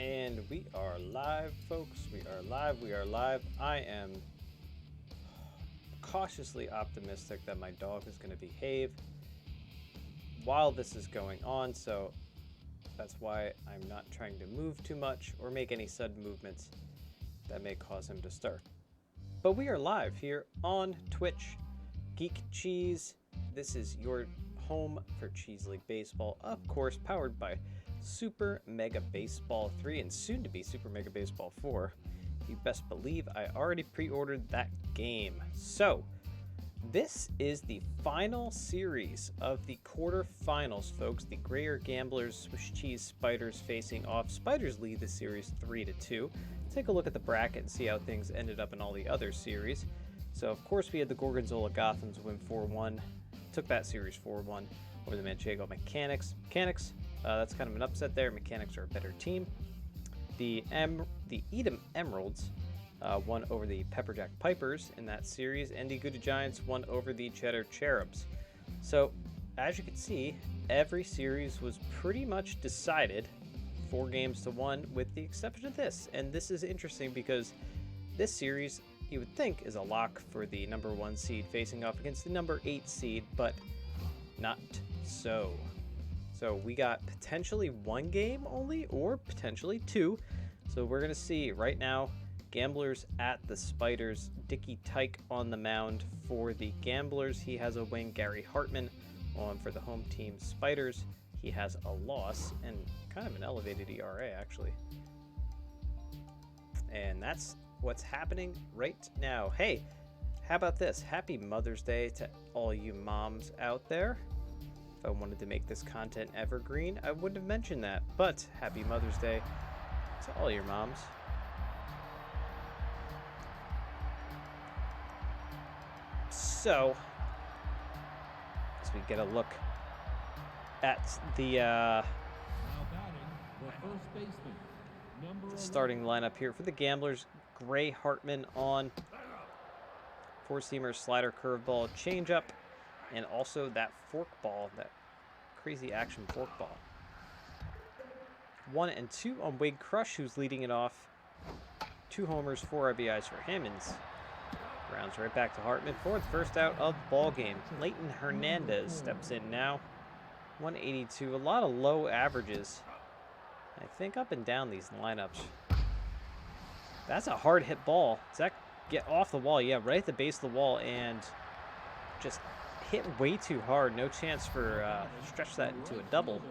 And we are live, folks. We are live. We are live. I am cautiously optimistic that my dog is going to behave while this is going on, so that's why I'm not trying to move too much or make any sudden movements that may cause him to stir. But we are live here on Twitch. Geek Cheese. This is your home for Cheese League Baseball, of course, powered by Super Mega Baseball 3 and soon to be Super Mega Baseball 4. You best believe I already pre-ordered that game. So, this is the final series of the quarterfinals, folks. The Grayer Gamblers, Swiss Cheese Spiders facing off. Spiders lead the series 3-2. Take a look at the bracket and see how things ended up in all the other series. So, of course, we had the Gorgonzola Gothams win 4-1. Took that series 4-1 over the Manchego Mechanics. That's kind of an upset there. Mechanics are a better team. The Edam Emeralds won over the Pepperjack Pipers in that series, and the Gouda Giants won over the Cheddar Cherubs. So, as you can see, every series was pretty much decided 4-1 with the exception of this. And this is interesting because this series, you would think, is a lock for the number 1 seed facing off against the number 8 seed, but not so. So we got potentially 1 game only, or potentially 2. So we're going to see right now, Gamblers at the Spiders. Dickie Tyke on the mound for the Gamblers. He has a win. Gary Hartman on for the home team Spiders. He has a loss and kind of an elevated ERA, actually. And that's what's happening right now. Hey, how about this? Happy Mother's Day to all you moms out there. If I wanted to make this content evergreen, I wouldn't have mentioned that. But happy Mother's Day to all your moms. So, as we get a look at the starting lineup here for the Gamblers, Gray Hartman on, 4-seamer, slider, curveball, changeup, and also that forkball, that crazy action forkball. 1 and 2 on Wade Crush, who's leading it off. 2 homers, 4 RBIs for him, and rounds right back to Hartman for the first out of the ball game. Leighton Hernandez steps in now. 182, a lot of low averages. I think up and down these lineups. That's a hard hit ball. Does that get off the wall? Yeah, right at the base of the wall, and just hit way too hard. No chance for stretch that into a double.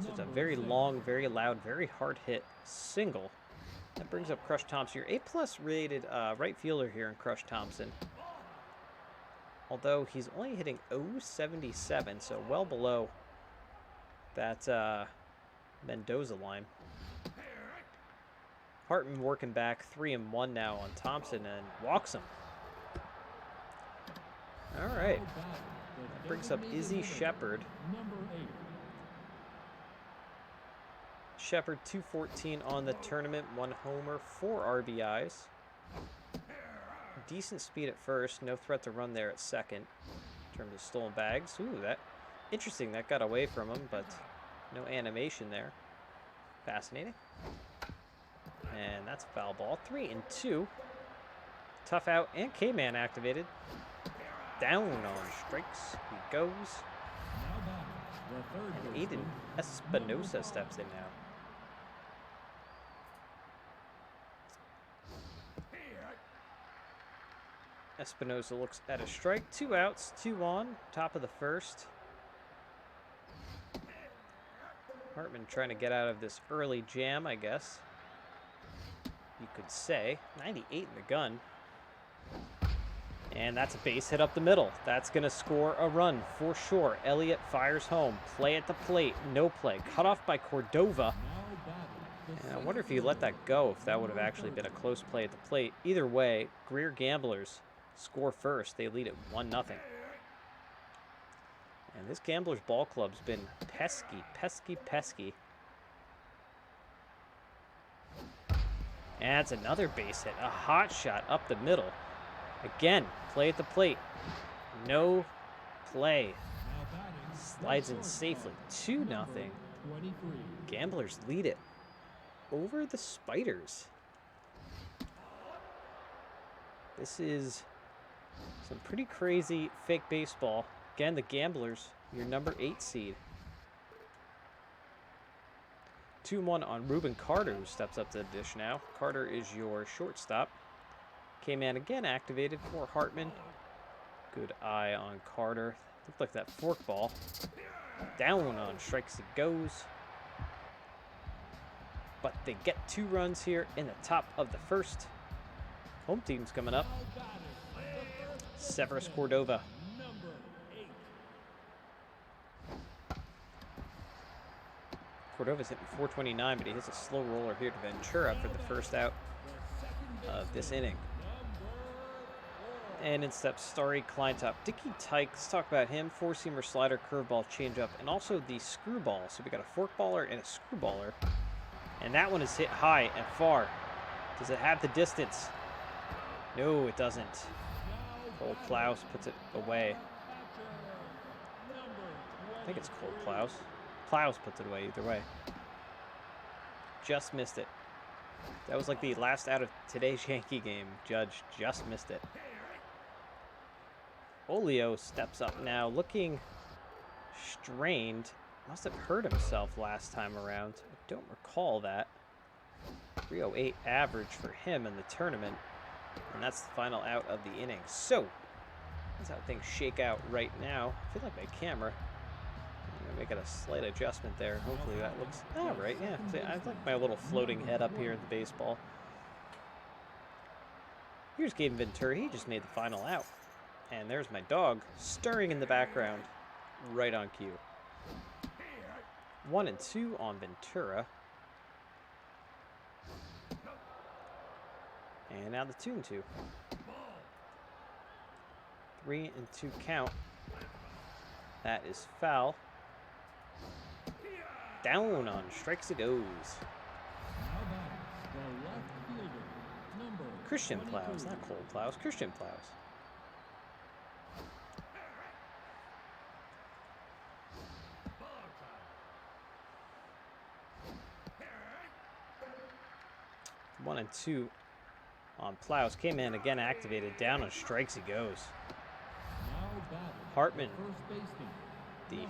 So it's a very long, very loud, very hard hit single. That brings up Crush Thompson, your A+ rated right fielder here in Crush Thompson. Although he's only hitting .077, so well below that Mendoza line. Hartman working back 3-1 now on Thompson and walks him. All right. That brings up Izzy Shepard. Shepard 214 on the tournament, 1 homer, 4 RBIs. Decent speed at first, no threat to run there at second in terms of stolen bags. Ooh, that interesting. That got away from him, but no animation there. Fascinating. And that's a foul ball. 3-2. Tough out and K-Man activated. Down on strikes he goes. And Aiden Espinosa steps in now. Espinosa looks at a strike. 2 outs, 2 on. Top of the first. Hartman trying to get out of this early jam, I guess you could say. 98 in the gun. And that's a base hit up the middle. That's going to score a run for sure. Elliott fires home. Play at the plate. No play. Cut off by Cordova. And I wonder if he let that go, if that would have actually been a close play at the plate. Either way, Greer Gamblers score first. They lead at 1-0. And this Gamblers ball club's been pesky. And it's another base hit. A hot shot up the middle. Again, play at the plate. No play. Slides in safely. 2-0. Gamblers lead it. over the Spiders. This is some pretty crazy fake baseball. Again, the Gamblers, your number 8 seed. 2-1 on Ruben Carter, who steps up to the dish now. Carter is your shortstop. K-Man again activated for Hartman. Good eye on Carter. Looked like that forkball. Down on strikes it goes. But they get 2 runs here in the top of the first. Home team's coming up. Severus Cordova. Cordova's hitting 429, but he hits a slow roller here to Ventura for the first out of this inning. And in steps Starry Kleintop. Dickie Tyke, let's talk about him. 4-seamer slider, curveball, changeup, and also the screwball. So we got a forkballer and a screwballer. And that one is hit high and far. Does it have the distance? No, it doesn't. Cole Plows puts it away. I think it's Cole Plows. Plows puts it away either way. Just missed it. That was like the last out of today's Yankee game. Judge just missed it. Olio steps up now, looking strained. Must have hurt himself last time around. I don't recall that. 308 average for him in the tournament. And that's the final out of the inning. So, that's how things shake out right now. I feel like my camera, I'm going to make it a slight adjustment there. Hopefully that looks all right. Yeah, I like my little floating head up here in the baseball. Here's Gabe Ventura. He just made the final out. And there's my dog stirring in the background right on cue. 1-2 on Ventura. And now the 2-2. 3-2 count. That is foul. Down on strikes it goes. Christian Plows, not Cole Plows. Christian Plows. One and two on Plows. Came in again, activated. Down on strikes he goes. Hartman, the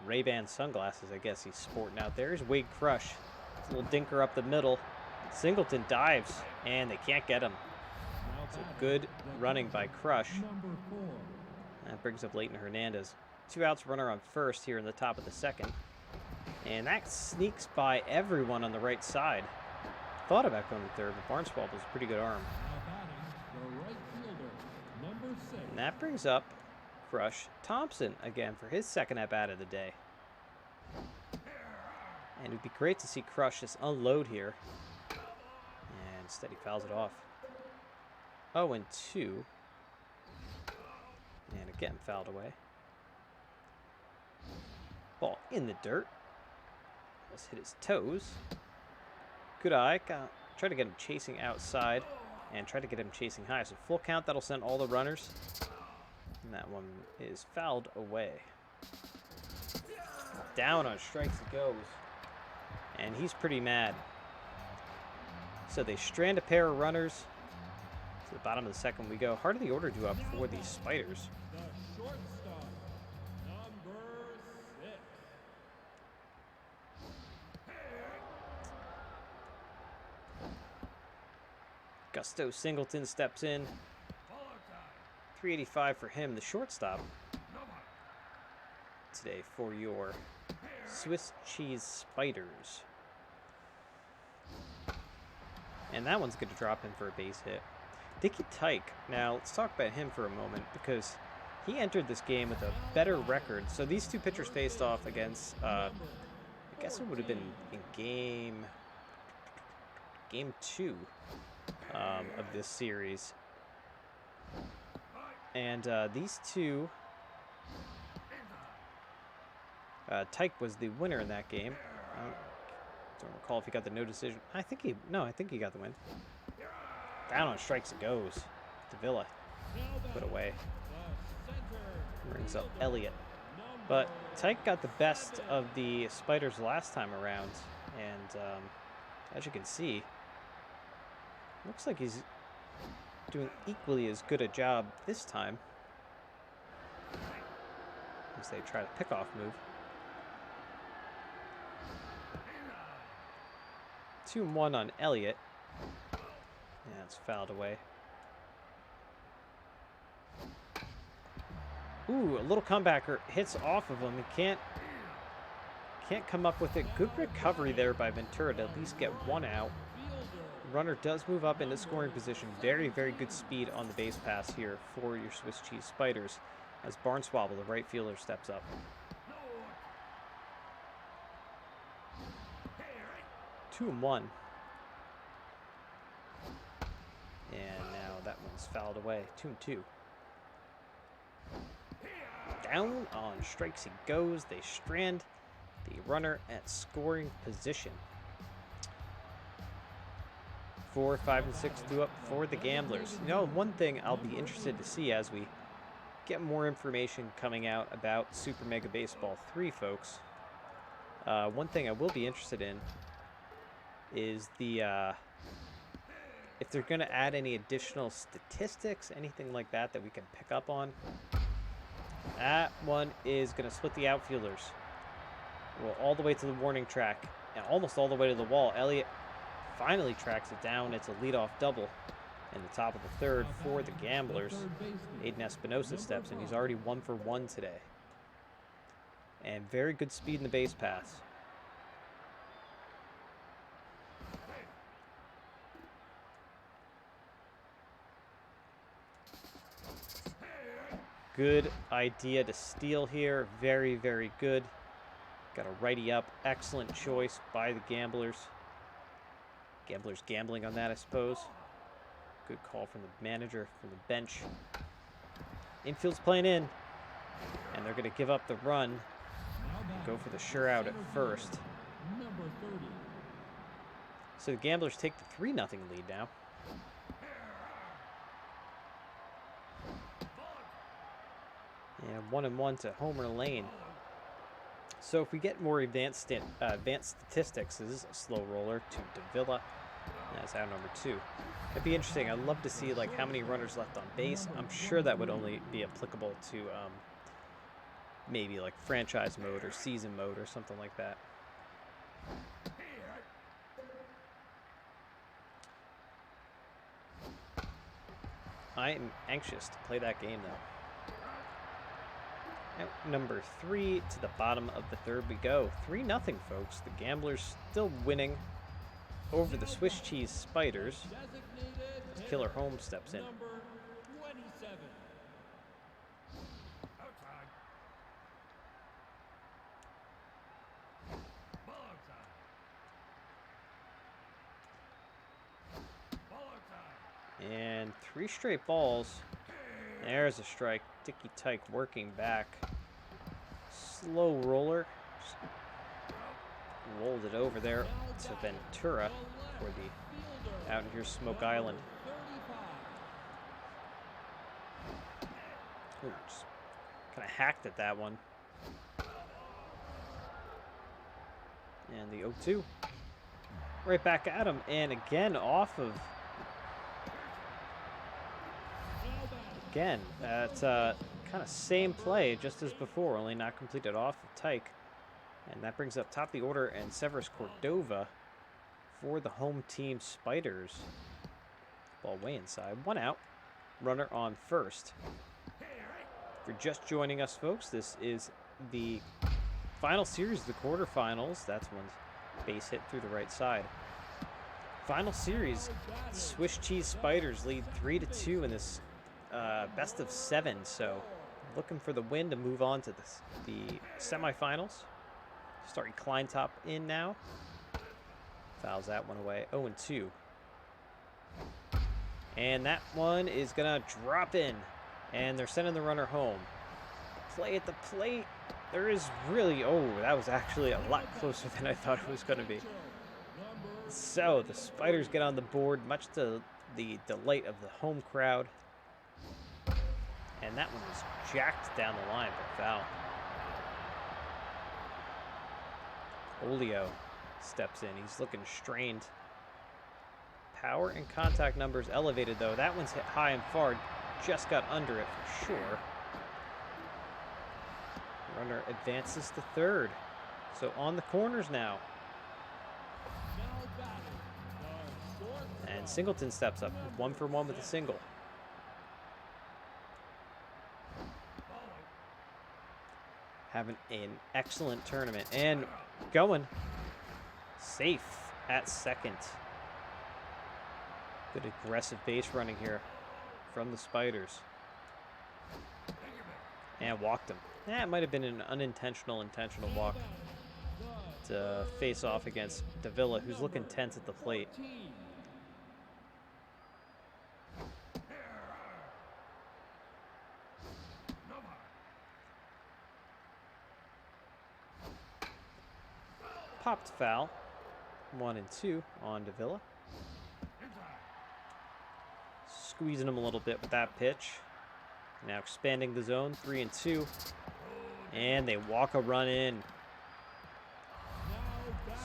Ray-Ban sunglasses, I guess he's sporting out there. Here's Wade Crush. It's a little dinker up the middle. Singleton dives, and they can't get him. It's a good running by Crush. That brings up Leighton Hernandez. 2 outs, runner on first here in the top of the second. And that sneaks by everyone on the right side. Thought about going to third, but Barnswell was a pretty good arm. And that brings up Crush Thompson again for his second at-bat of the day. And it would be great to see Crush just unload here. And instead he fouls it off. 0-2. And again fouled away. Ball in the dirt. Let's hit his toes. Good eye. Try to get him chasing outside. And try to get him chasing high. So full count, that'll send all the runners. And that one is fouled away. Down on strikes it goes. And he's pretty mad. So they strand a pair of runners. To the bottom of the second we go. Heart of the order due up for the Spiders. Gusto Singleton steps in. 385 for him, the shortstop. Today for your Swiss cheese Spiders. And that one's going to drop in for a base hit. Dickie Tyke. Now, let's talk about him for a moment because he entered this game with a better record. So these two pitchers faced off against, I guess it would have been in game 2 of this series. And these two, Tyke was the winner in that game. Don't recall if he got the no decision. I think he got the win. Down on strikes it goes. Davila put away. Brings up Elliott. But Tyke got the best of the Spiders last time around, and as you can see, looks like he's doing equally as good a job this time as they try to pick off move. 2-1 on Elliott. Yeah, it's fouled away. Ooh, a little comebacker hits off of him. He can't come up with it. Good recovery there by Ventura to at least get one out. Runner does move up into scoring position. Very, very good speed on the base pass here for your Swiss Cheese Spiders as Barnswabble, the right fielder, steps up. 2-1. And now that one's fouled away. 2-2. Down on strikes he goes. They strand the runner at scoring position. 4, 5, and 6 due up for the Gamblers. You know, one thing I'll be interested to see as we get more information coming out about Super Mega Baseball 3, folks. One thing I will be interested in is the if they're going to add any additional statistics, anything like that that we can pick up on. That one is going to split the outfielders. Well, all the way to the warning track and almost all the way to the wall. Elliott finally tracks it down. It's a leadoff double in the top of the third for the Gamblers. Aiden Espinosa steps in. He's already 1 for 1 today. And very good speed in the base pass. Good idea to steal here. Very, very good. Got a righty up. Excellent choice by the Gamblers. Gamblers gambling on that, I suppose. Good call from the manager, from the bench. Infield's playing in. And they're going to give up the run. And go for the sure out at first. So the Gamblers take the 3-0 lead now. And 1-1 to Homer Lane. So if we get more advanced statistics, this is a slow roller to Davila. That's out number 2. It'd be interesting. I'd love to see like how many runners left on base. I'm sure that would only be applicable to maybe like franchise mode or season mode or something like that. I am anxious to play that game though. Out number 3 to the bottom of the third we go. 3-0, folks. The Gamblers still winning over the Swiss Cheese Spiders. As Killer Holmes steps in. And 3 straight balls. There's a strike. Dicky Tyke working back. Slow roller. Just rolled it over there to Ventura for the out here Smoke Island. Ooh, just kind of hacked at that one. And the 0-2. Right back at him. And again off of... Again, that's kind of same play just as before, only not completed off of Tyke. And that brings up top of the order and Severus Cordova for the home team Spiders. Ball way inside. 1 out. Runner on first. If you're just joining us, folks, this is the final series of the quarterfinals. That's one's base hit through the right side. Final series, Swiss Cheese Spiders lead 3-2 in this best of 7, so looking for the win to move on to the semifinals. Starting Kleintop in now. Fouls that one away. 0-2. And that one is going to drop in. And they're sending the runner home. Play at the plate. There is really... Oh, that was actually a lot closer than I thought it was going to be. So the Spiders get on the board, much to the delight of the home crowd. And that one was jacked down the line, but foul. Olio steps in. He's looking strained. Power and contact numbers elevated, though. That one's hit high and far. Just got under it for sure. Runner advances to third. So on the corners now. And Singleton steps up. 1-for-1 with a single. Having an excellent tournament. And going safe at second. Good aggressive base running here from the Spiders. And walked him. That might have been an intentional walk to face off against Davila, who's looking tense at the plate. Popped foul. 1 and 2 on Davila. Squeezing him a little bit with that pitch. Now expanding the zone. 3 and 2. And they walk a run in.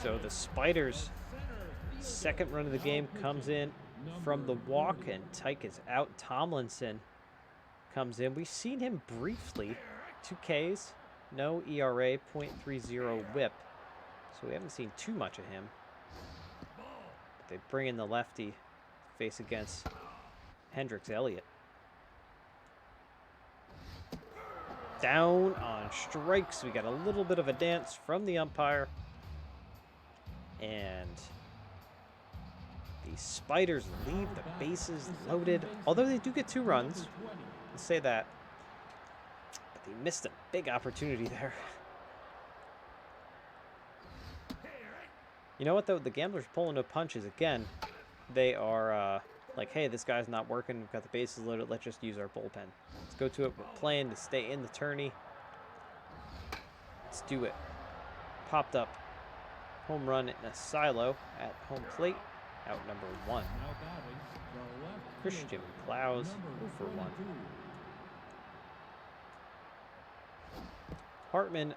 So the Spiders' second run of the game comes in from the walk, and Tyke is out. Tomlinson comes in. We've seen him briefly. 2 Ks, no ERA, .30 whip. So we haven't seen too much of him. But they bring in the lefty, face against Hendricks Elliott. Down on strikes. We got a little bit of a dance from the umpire. And the Spiders leave the bases loaded. Although they do get 2 runs. Let's say that. But they missed a big opportunity there. You know what, though? The Gamblers pulling no punches again. They are like, hey, this guy's not working. We've got the bases loaded. Let's just use our bullpen. Let's go to it. We're playing to stay in the tourney. Let's do it. Popped up. Home run in a silo at home plate. Out number 1. Christian Clowes 0-for-1. Hartman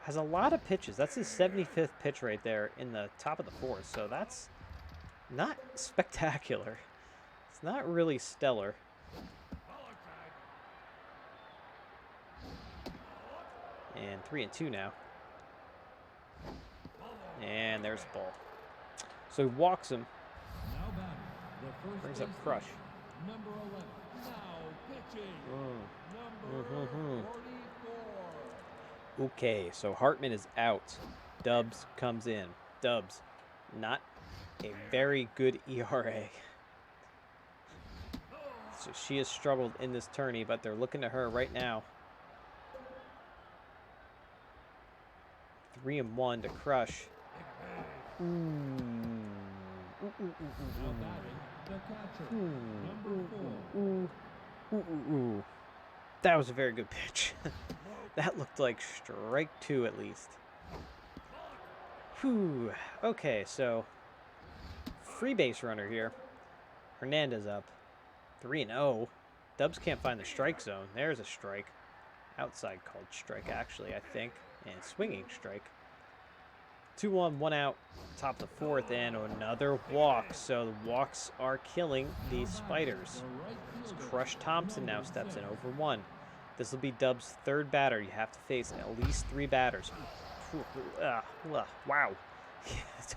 has a lot of pitches. That's his 75th pitch right there in the top of the 4th. So that's not spectacular. It's not really stellar. And 3 and 2 now. And there's the ball. So he walks him. Brings up Crush. Number 11. Now pitching. Okay, so Hartman is out. Dubs comes in. Dubs, not a very good ERA. So she has struggled in this tourney, but they're looking to her right now. 3 and 1 to Crush. That was a very good pitch. That looked like strike 2 at least. Whew. Okay, so free base runner here. Hernandez up. 3 and 0. Dubs can't find the strike zone. There's a strike. Outside called strike, actually, I think. And swinging strike. 2-1, 1 out. Top of the 4th, and another walk. So the walks are killing the Spiders. So Crush Thompson now steps in over 1. This will be Dub's 3rd batter. You have to face at least 3 batters. Wow. It's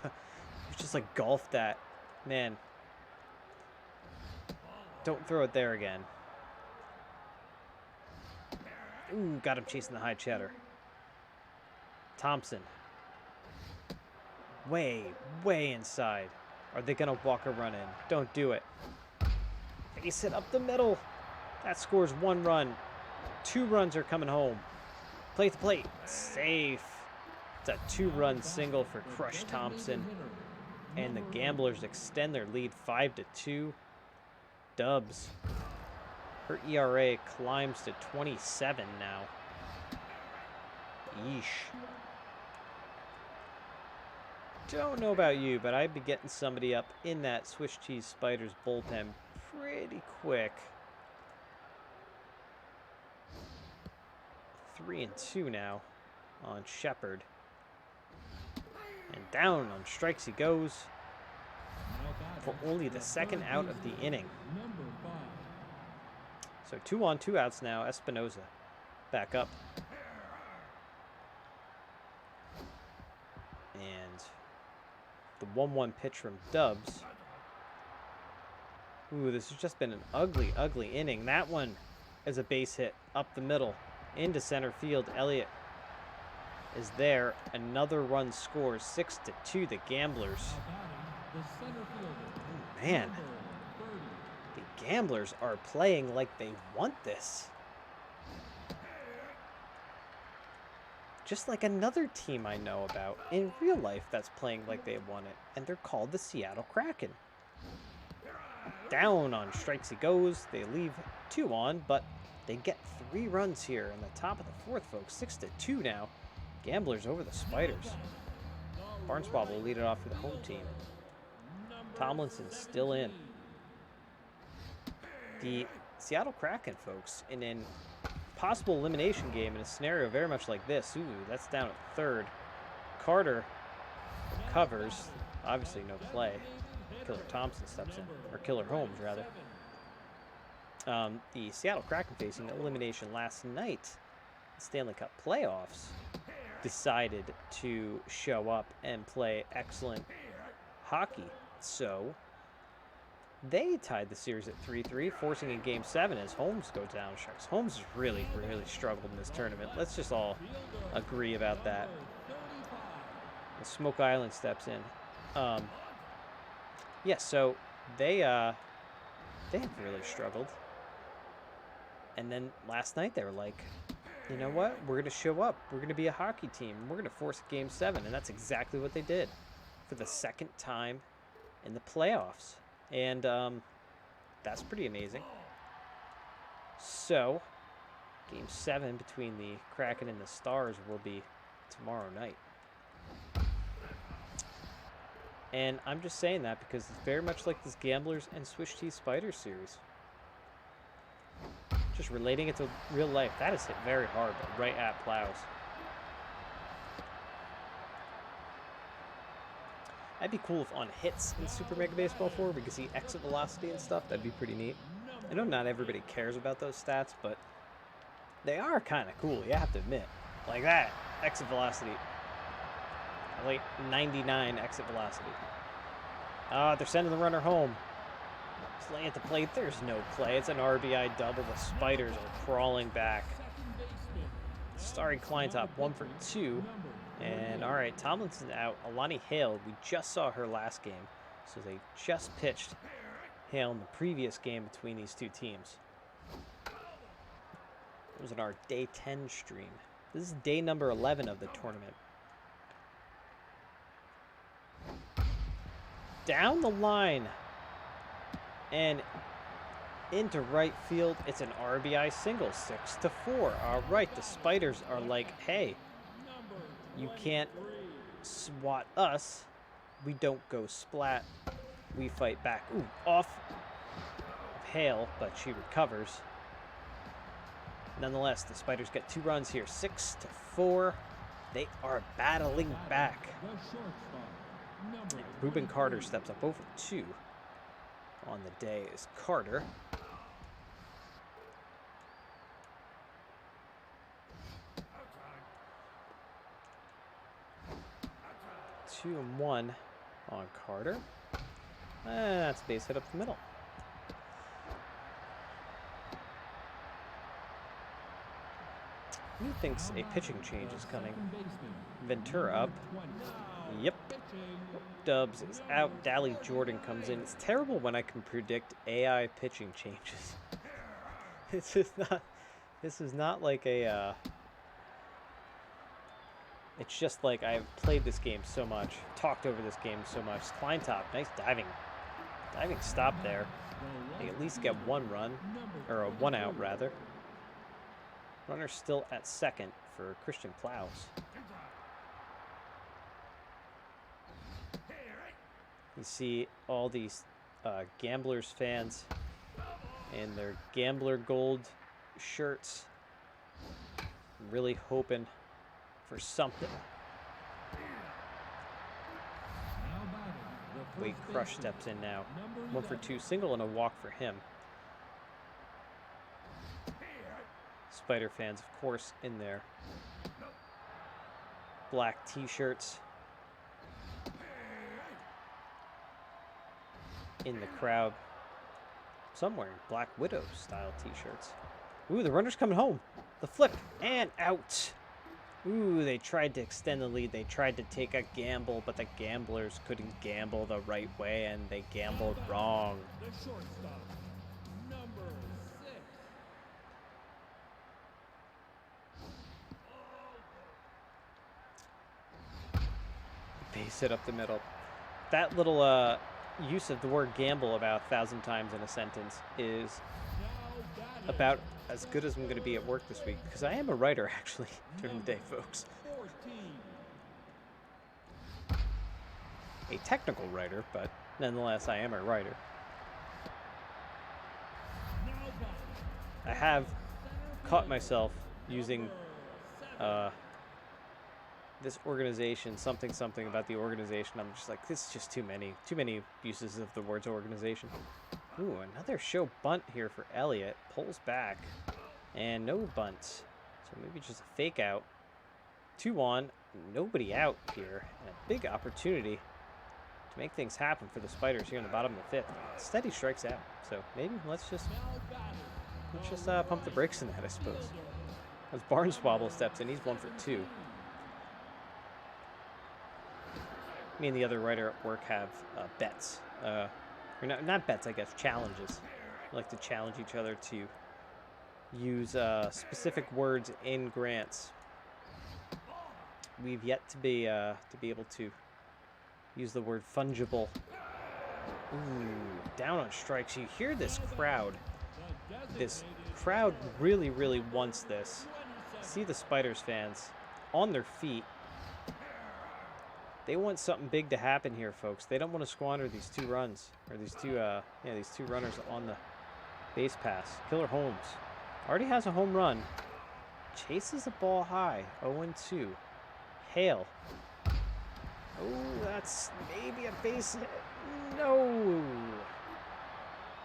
just like golf that. Man. Don't throw it there again. Ooh, got him chasing the high cheddar. Thompson. Way inside. Are they going to walk a run in? Don't do it. Face it up the middle. That scores 1 run. 2 runs are coming home. Plate to plate. Safe. It's a 2-run single for Crush Thompson. And the Gamblers extend their lead 5-2. Dubs. Her ERA climbs to 27 now. Yeesh. Don't know about you, but I'd be getting somebody up in that Swiss Cheese Spiders bullpen pretty quick. 3 and 2 now on Shepard. And down on strikes he goes Now batting for only the the second third out of the baseman, inning. Number 5. So 2 on, 2 outs now. Espinoza back up. And the 1-1 pitch from Dubs. Ooh, this has just been an ugly, ugly inning. That one is a base hit up the middle into center field. Elliott is there. Another run scores. 6-2, the Gamblers. Now batting the center fielder, Man, number 30. the Gamblers are playing like they want this. Just like another team I know about in real life that's playing like they want it, and they're called the Seattle Kraken. Down on strikes he goes. They leave 2 on, but they get 3 runs here in the top of the 4th, folks. 6-2 now. Gamblers over the Spiders. Barnswab will lead it off for the home team. Tomlinson's still in. The Seattle Kraken, folks, in an possible elimination game in a scenario very much like this. Ooh, that's down at third. Carter covers. Obviously no play. Killer Thompson steps in. Or Killer Holmes, rather. The Seattle Kraken facing elimination last night. The Stanley Cup playoffs decided to show up and play excellent hockey. So they tied the series at 3-3, forcing a Game 7 as Holmes goes down strikes. Holmes has really, really struggled in this tournament. Let's just all agree about that. And Smoke Island steps in. Yeah, so they have really struggled. And then last night they were like, you know what? We're going to show up. We're going to be a hockey team. We're going to force a Game 7. And that's exactly what they did for the second time in the playoffs. And that's pretty amazing. So, Game 7 between the Kraken and the Stars will be tomorrow night. And I'm just saying that because it's very much like this Gamblers and Swiss Cheese Spiders series. Just relating it to real life. That is hit very hard, but right at Plows. That'd be cool if on hits in Super Mega Baseball 4 we could see exit velocity and stuff. That'd be pretty neat. I know not everybody cares about those stats, but they are kind of cool, you have to admit. Like that, exit velocity. Like 99 exit velocity. They're sending the runner home. Play at the plate. There's no play. It's an RBI double. The Spiders are crawling back. Starry Kleintop, 1 for 2. And all right, Tomlinson out. Alani Hale, we just saw her last game. So they just pitched Hale in the previous game between these two teams. It was in our day 10 stream. This is day number 11 of the tournament. Down the line and into right field. It's an RBI single, 6-4. All right, the Spiders are like, hey, you can't swat us. We don't go splat. We fight back. Ooh, off of Hale, but she recovers. Nonetheless, the Spiders get 2 runs here, 6-4. They are battling back. And Ruben Carter steps up over 2 on the day is Carter. Two and 1 on Carter. And that's base hit up the middle. Who thinks a pitching change is coming? Ventura up. Yep. Dubs is out. Dally Jordan comes in. It's terrible when I can predict AI pitching changes. This is not like a it's just like I've played this game so much, talked over this game so much. Kleintop, nice diving stop there. They at least get 1 run, or a 1 out rather. Runner still at second for Christian Plows. You see all these Gamblers fans in their Gambler Gold shirts, really hoping for something. Wait, Crush steps in now. 1 for 2, single and a walk for him. Spider fans, of course, in there. Black t-shirts. In the crowd. Some wearing Black Widow style t-shirts. Ooh, the runner's coming home. The flip and out. Ooh, they tried to extend the lead. They tried to take a gamble, but the gamblers couldn't gamble the right way, and they gambled wrong. The shortstop, number 6. Base hit up the middle. That little use of the word gamble about 1,000 times in a sentence is about as good as I'm going to be at work this week, because I am a writer, actually, during the day, folks. 14. A technical writer, but nonetheless, I am a writer. Now batting. I have caught myself using this organization, something about the organization. I'm just like, this is just too many uses of the words organization. Ooh, another show bunt here for Elliott. Pulls back, and no bunts. So maybe just a fake out. 2 on, nobody out here. And a big opportunity to make things happen for the Spiders here in the bottom of the 5th. Instead, he strikes out. So maybe let's just pump the brakes in that, I suppose. As Barnswobble steps in, he's 1 for 2. Me and the other writer at work have bets. Or not bets, I guess, challenges. We like to challenge each other to use specific words in grants. We've yet to be able to use the word fungible. Ooh, down on strikes. You hear this crowd. This crowd really, really wants this. See the Spiders fans on their feet. They want something big to happen here, folks. They don't want to squander these 2 runs, or these two runners on the base pass. Killer Holmes already has a home run. Chases a ball high. 0-2. Hale. Oh, that's maybe a base hit. No.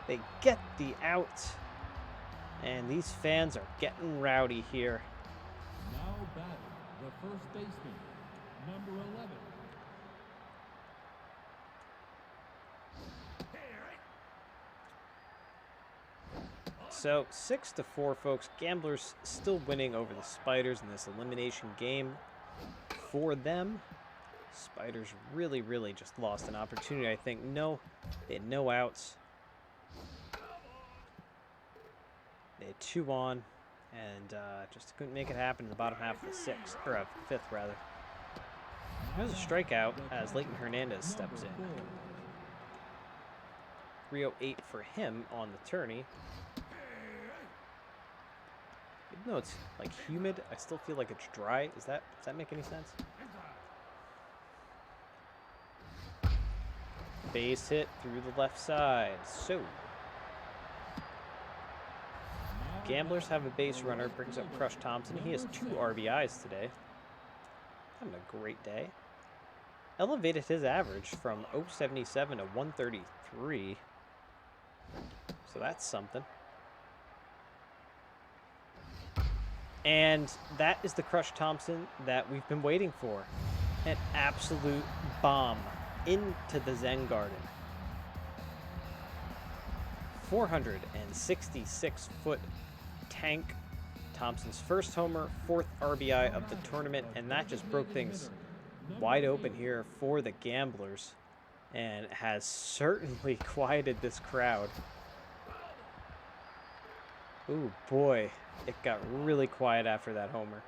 They get the out, and these fans are getting rowdy here. Now batting, the first baseman, number 11. So 6-4, folks. Gamblers still winning over the Spiders in this elimination game. For them, Spiders really, really just lost an opportunity. I think they had no outs. They had 2 on, and just couldn't make it happen in the bottom half of the 6th, or 5th rather. There's a strikeout as Leighton Hernandez steps in. 308 for him on the tourney. Even though it's like humid, I still feel like it's dry. Does that make any sense? Base hit through the left side. So Gamblers have a base runner, brings up Crush Thompson. He has 2 RBIs today. Having a great day. Elevated his average from 077 to 133. So that's something. And that is the Crush Thompson that we've been waiting for. An absolute bomb into the Zen Garden. 466-foot tank. Thompson's first homer, 4th RBI of the tournament, and that just broke things wide open here for the Gamblers and has certainly quieted this crowd. Ooh, boy. It got really quiet after that homer.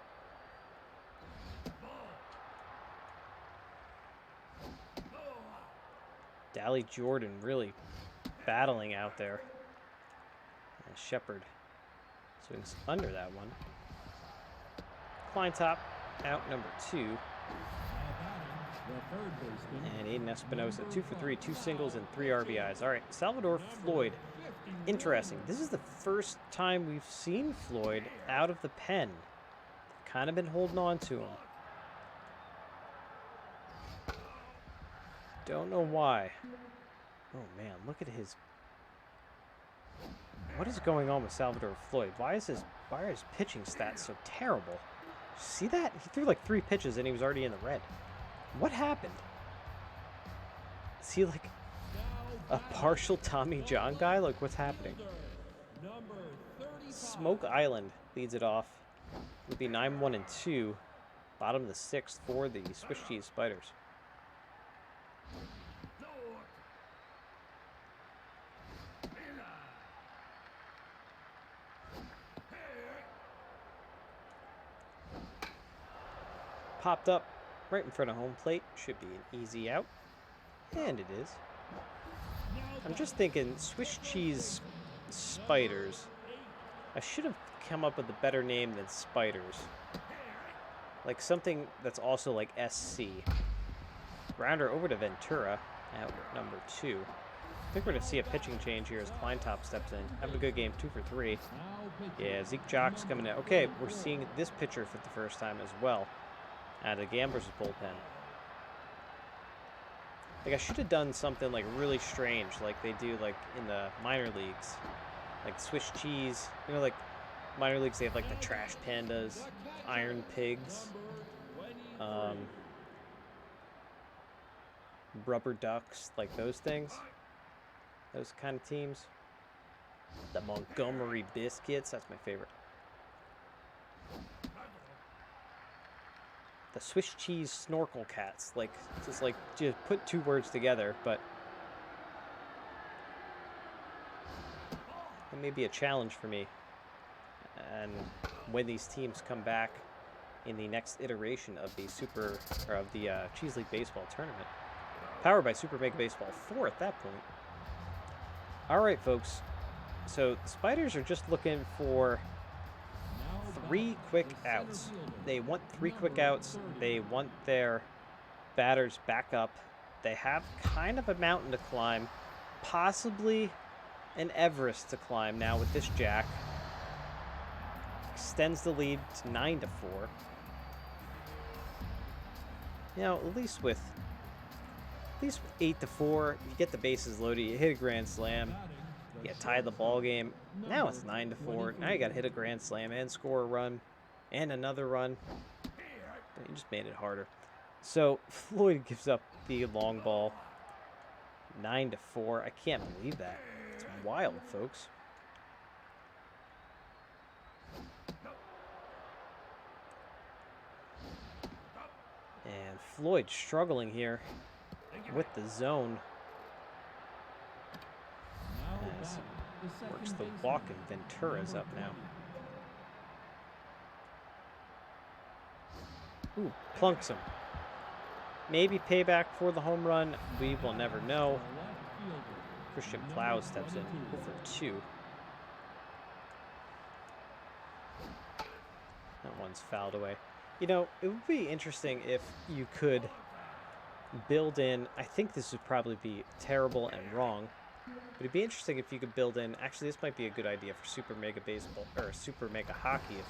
Dally Jordan really battling out there. And Shepard swings under that one. Klein top, out number 2. Now batting, the third baseman. And Aiden Espinosa, 2 for 3, 2 singles and 3 RBIs. All right, Salvador Floyd. Interesting. This is the first time we've seen Floyd out of the pen. Kind of been holding on to him. Don't know why. Oh man, look at his... What is going on with Salvador Floyd? Why are his pitching stats so terrible? See that? He threw like 3 pitches and he was already in the red. What happened? Is he like a partial Tommy John guy? Like, what's happening? Smoke Island leads it off. It'll be 9-1-2. Bottom of the 6th for the Swiss Cheese Spiders. Popped up right in front of home plate. Should be an easy out. And it is. I'm just thinking Swiss Cheese Spiders. I should have come up with a better name than Spiders. Like something that's also like SC. Grounder over to Ventura at number 2. I think we're going to see a pitching change here as Kleintop steps in. Having a good game, 2 for 3. Yeah, Zeke Jock's coming in. Okay, we're seeing this pitcher for the first time as well. Out of the Gamblers' bullpen. Like, I should have done something, like, really strange, like they do, like, in the minor leagues. Like, Swiss Cheese. You know, like, minor leagues, they have, like, the Trash Pandas, Iron Pigs, Rubber Ducks, like those things. Those kind of teams. The Montgomery Biscuits, that's my favorite. The Swiss Cheese Snorkel Cats, like, just put 2 words together, but it may be a challenge for me. And when these teams come back in the next iteration of the Cheese League Baseball tournament, powered by Super Mega Baseball 4 at that point. All right, folks. So the Spiders are just looking for 3 quick outs. They want 3 quick outs. They want their batters back up. They have kind of a mountain to climb, possibly an Everest to climb now with this jack. Extends the lead to 9-4. You know, at least with 8-4, you get the bases loaded, you hit a grand slam, you tie the ball game. Now it's 9-4. Now you got to hit a grand slam and score a run and another run. But you just made it harder. So Floyd gives up the long ball. 9-4. I can't believe that. It's wild, folks. And Floyd struggling here with the zone. As he works the walk, and Ventura's up now. Ooh, plunks him. Maybe payback for the home run. We will never know. Christian Plow steps in for 2. That one's fouled away. You know, it would be interesting if you could build in, I think this would probably be terrible and wrong, but it'd be interesting if you could build in, actually this might be a good idea for Super Mega Baseball, or Super Mega Hockey, if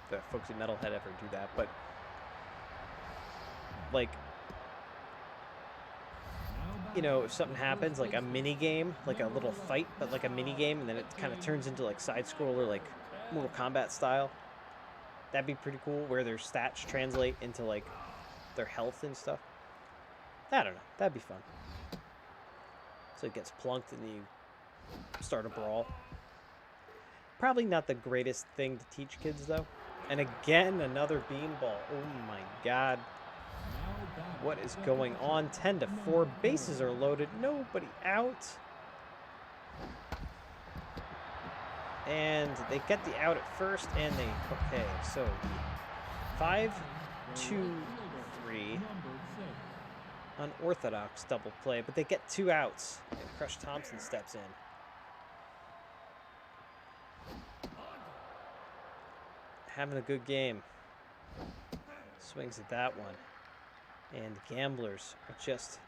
the folks at Metalhead ever do that, but like, you know, if something happens, like a mini game, like a little fight, but like a mini game, and then it kind of turns into like side scroller, like Mortal Kombat style. That'd be pretty cool, where their stats translate into like their health and stuff. I don't know. That'd be fun. So it gets plunked and you start a brawl. Probably not the greatest thing to teach kids though. And again, another beanball. Oh my God. What is going on? 10-4. Bases are loaded. Nobody out. And they get the out at first, and they... Okay, so 5-2-3 unorthodox double play, but they get 2 outs, and Crush Thompson steps in. Having a good game. Swings at that one. And the Gamblers are just...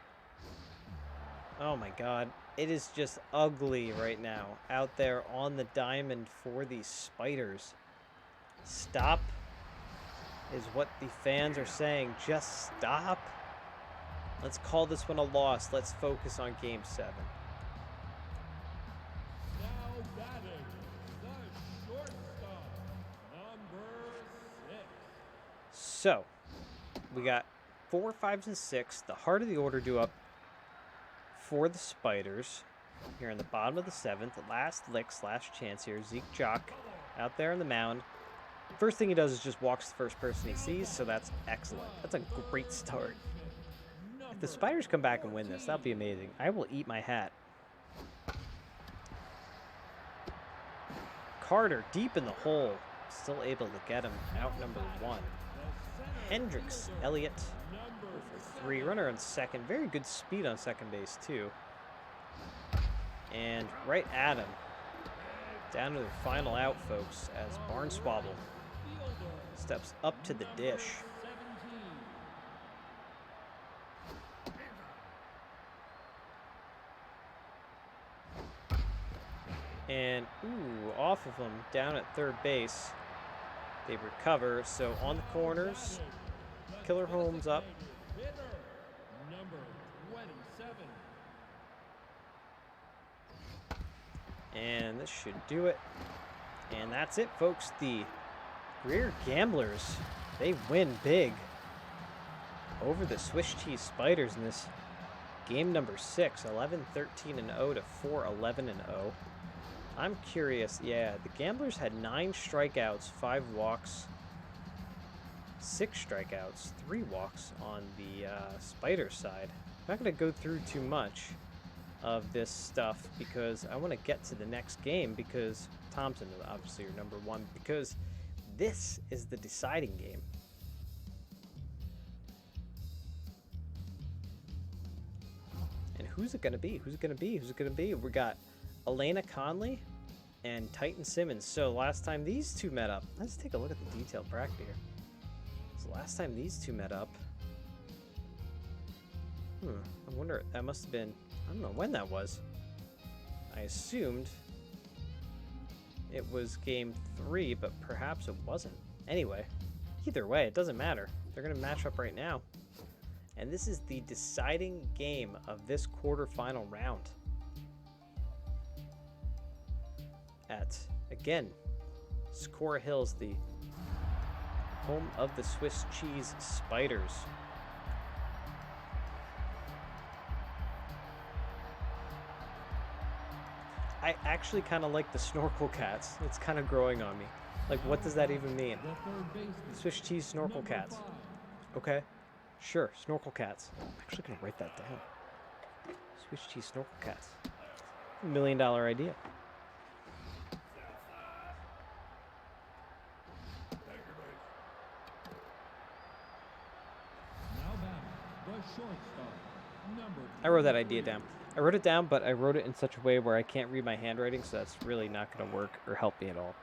Oh my God. It is just ugly right now out there on the diamond for these Spiders. Stop is what the fans are saying. Just stop. Let's call this one a loss. Let's focus on Game 7. Now batting, the shortstop, number 6. So, we got 4, 5, and 6. The heart of the order due up for the Spiders. Here in the bottom of the 7th, last lick / chance here. Zeke Jock out there on the mound. First thing he does is just walks the first person he sees, so that's excellent. That's a great start. If the Spiders come back and win this, that'll be amazing. I will eat my hat. Carter deep in the hole. Still able to get him out number 1. Hendricks, Elliott for 3. Runner on second. Very good speed on second base, too. And right at him. Down to the final out, folks, as Barnswoggle steps up to the dish. And, ooh, off of him, down at third base. They recover, so on the corners, Killer Holmes up. Number 27. And this should do it. And that's it, folks. The Greer Gamblers, they win big over the Swiss Cheese Spiders in this game number 6. 11-13-0 to 4-11-0. I'm curious. Yeah, the Gamblers had 9 strikeouts, 5 walks, 6 strikeouts, 3 walks on the Spider side. I'm not going to go through too much of this stuff because I want to get to the next game, because Thompson is obviously your number 1, because this is the deciding game. And who's it going to be? Who's it going to be? Who's it going to be? We got Elena Conley and Titan Simmons. So last time these two met up, let's take a look at the detailed bracket here. So last time these two met up, I wonder, that must have been, I don't know when that was. I assumed it was game 3, but perhaps it wasn't. Anyway, either way, it doesn't matter. They're going to match up right now. And this is the deciding game of this quarterfinal round. At, again, Socorro Hills, the home of the Swiss Cheese Spiders. I actually kind of like the Snorkel Cats. It's kind of growing on me. Like, what does that even mean? Swiss Cheese Snorkel Cats. Okay, sure, Snorkel Cats. I'm actually going to write that down. Swiss Cheese Snorkel Cats. $1 million idea. I wrote that idea down. I wrote it down, but I wrote it in such a way where I can't read my handwriting, so that's really not going to work or help me at all.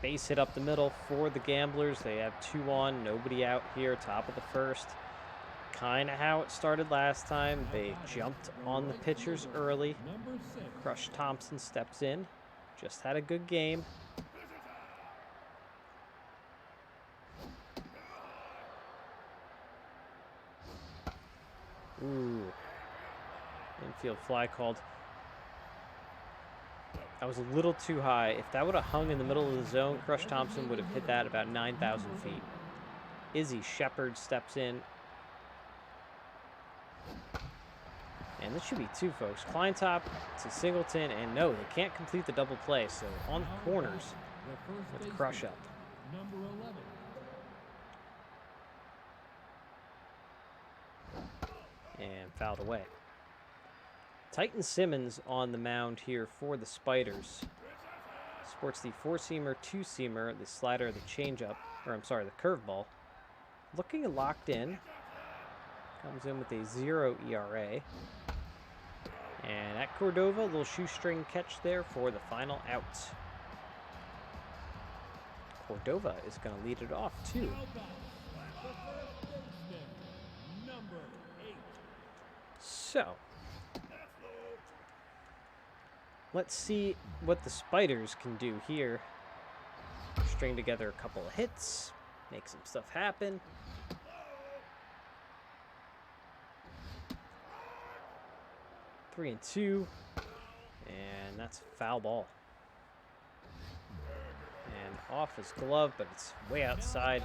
Base hit up the middle for the Gamblers. They have 2 on, nobody out here, top of the first. Kind of how it started last time. They jumped on the pitchers early. Crush Thompson steps in. Just had a good game. Ooh. Infield fly called. I was a little too high. If that would have hung in the middle of the zone, Crush Thompson would have hit that about 9,000 feet. Izzy Shepard steps in. And this should be 2, folks. Kleintop to Singleton, and no, they can't complete the double play. So on the corners with Crush up. Number 11. And fouled away. Titan Simmons on the mound here for the Spiders. Sports the 4-seamer, 2-seamer, the slider, the changeup, or I'm sorry, the curveball. Looking locked in. Comes in with a 0 ERA. And at Cordova, a little shoestring catch there for the final out. Cordova is going to lead it off too. So, let's see what the Spiders can do here. String together a couple of hits, make some stuff happen. 3-2. And that's foul ball. And off his glove, but it's way outside.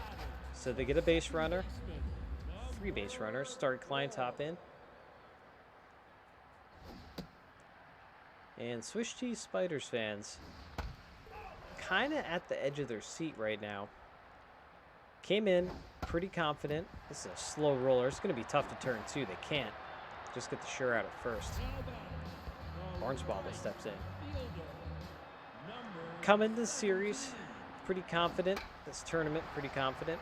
So they get a base runner. 3 base runners. Start Klein top in. And Swiss Cheese Spiders fans, kind of at the edge of their seat right now. Came in pretty confident. This is a slow roller. It's going to be tough to turn too. They can't just get the sure out at first. Hornswoggle steps in. Come into the series pretty confident. This tournament pretty confident.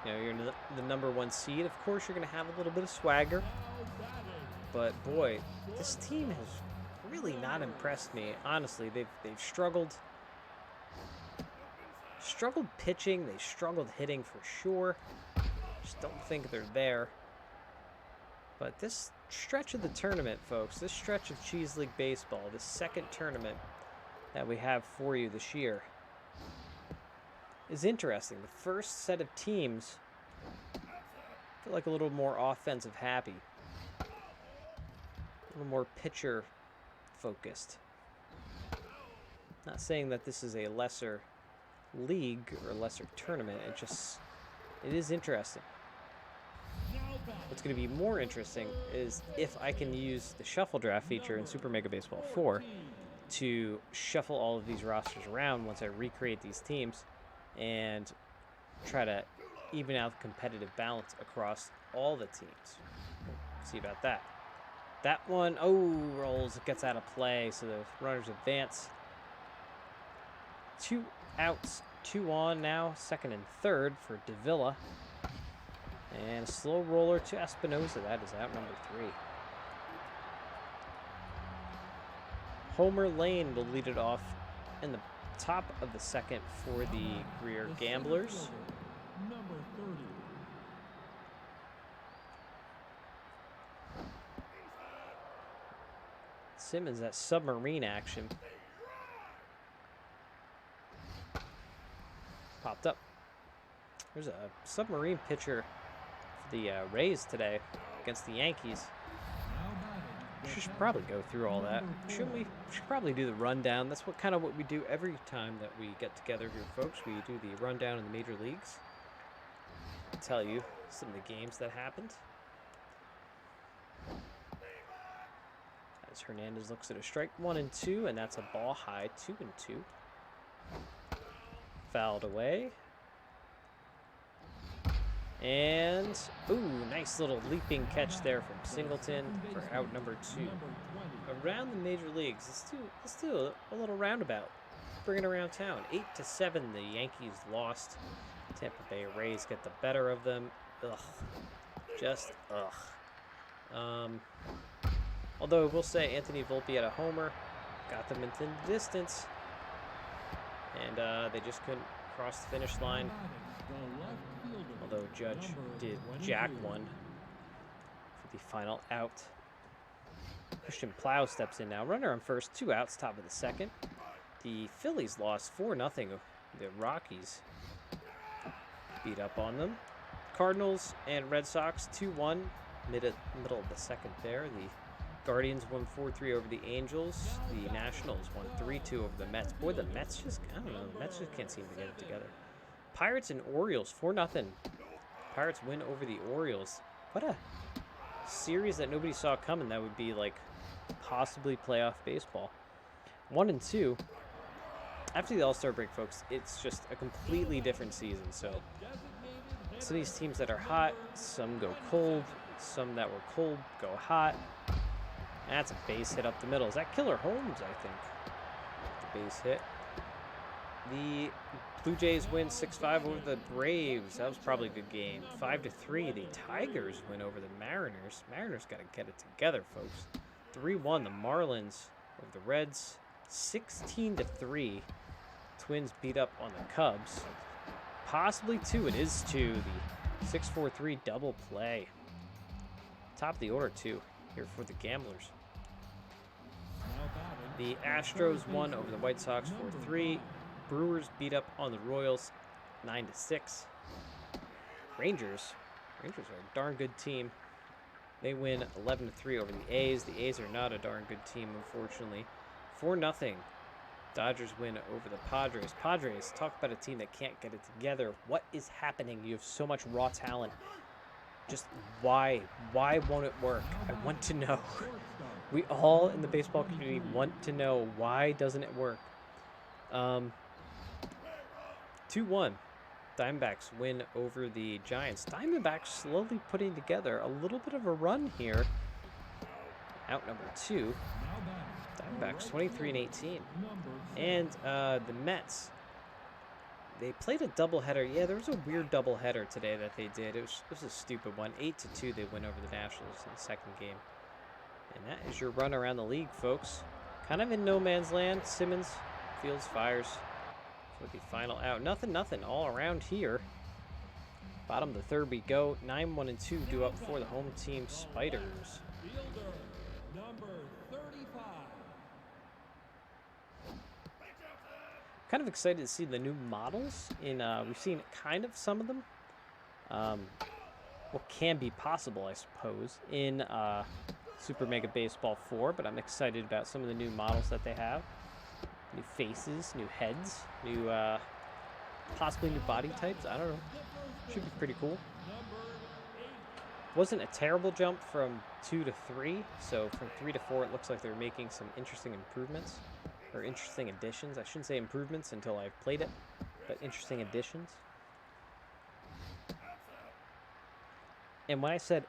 You know, you're the number 1 seed. Of course, you're going to have a little bit of swagger. But boy, this team has really not impressed me. Honestly, they've struggled. Struggled pitching. They struggled hitting for sure. Just don't think they're there. But this stretch of the tournament, folks, this stretch of Cheese League Baseball, this second tournament that we have for you this year, is interesting. The first set of teams feel like a little more offensive happy. A little more pitcher focused. Not saying that this is a lesser league or lesser tournament. It is interesting. What's going to be more interesting is if I can use the shuffle draft feature in Super Mega Baseball 4 to shuffle all of these rosters around once I recreate these teams and try to even out the competitive balance across all the teams. We'll see about that. That one, rolls, it gets out of play, so the runners advance. 2 outs, 2 on now, second and third for Davila. And a slow roller to Espinosa. That is out number 3. Homer Lane will lead it off in the top of the second for the Greer Gamblers. Number 30. Simmons, that submarine action. Popped up. There's a submarine pitcher for the Rays today against the Yankees. We should probably go through all that, shouldn't we? We should probably do the rundown. That's what we do every time that we get together here, folks. We do the rundown in the major leagues. I'll tell you some of the games that happened. As Hernandez looks at a strike 1-2, and that's a ball high 2-2. Fouled away. And, nice little leaping catch there from Singleton for out number 2. Around the major leagues, let's do a little roundabout. Bring it around town. 8-7, the Yankees lost. Tampa Bay Rays get the better of them. Just ugh. Although I will say Anthony Volpe had a homer, got them into the distance, and they just couldn't cross the finish line. Although Judge did jack one for the final out. Christian Plow steps in now. Runner on first, 2 outs, top of the second. The Phillies lost 4-0. The Rockies beat up on them. Cardinals and Red Sox 2-1, middle of the second there. The Guardians won 4-3 over the Angels. The Nationals won 3-2 over the Mets. Boy, the Mets just, the Mets just can't seem to get it together. Pirates and Orioles, 4-0. Pirates win over the Orioles. What a series that nobody saw coming. That would be like possibly playoff baseball. 1-2. After the All-Star break, folks, it's just a completely different season. So some of these teams that are hot, some go cold. Some that were cold go hot. That's a base hit up the middle. Is that Killer Holmes, I think? The base hit. The Blue Jays win 6-5 over the Braves. That was probably a good game. 5-3. The Tigers win over the Mariners. Mariners got to get it together, folks. 3-1. The Marlins over the Reds. 16-3. Twins beat up on the Cubs. Possibly 2. It is 2. The 6-4-3 double play. Top of the order, too, here for the Gamblers. The Astros won over the White Sox 4-3. Brewers beat up on the Royals 9-6. Rangers are a darn good team. They win 11-3 over the A's. The A's are not a darn good team, unfortunately. 4-0. Dodgers win over the Padres. Padres, talk about a team that can't get it together. What is happening? You have so much raw talent. Just why? Why won't it work? I want to know. We all in the baseball community want to know, why doesn't it work? 2-1. Diamondbacks win over the Giants. Diamondbacks slowly putting together a little bit of a run here. Out number 2. Diamondbacks 23-18. And the Mets, they played a doubleheader. Yeah, there was a weird doubleheader today that they did. It was a stupid one. 8-2 they win over the Nationals in the second game. And that is your run around the league, folks. Kind of in no man's land. Simmons, Fields, fires for the final out. Nothing all around here. Bottom of the third we go. 9-1-2 due up for the home team Spiders. Kind of excited to see the new models in we've seen kind of some of them, what can be possible, I suppose, in Super Mega Baseball 4, but I'm excited about some of the new models that they have. New faces, new heads, new possibly new body types. I don't know, should be pretty cool. Wasn't a terrible jump from 2 to 3, so from 3 to 4 it looks like they're making some interesting improvements. Or interesting additions. I shouldn't say improvements until I've played it, but interesting additions. And when I said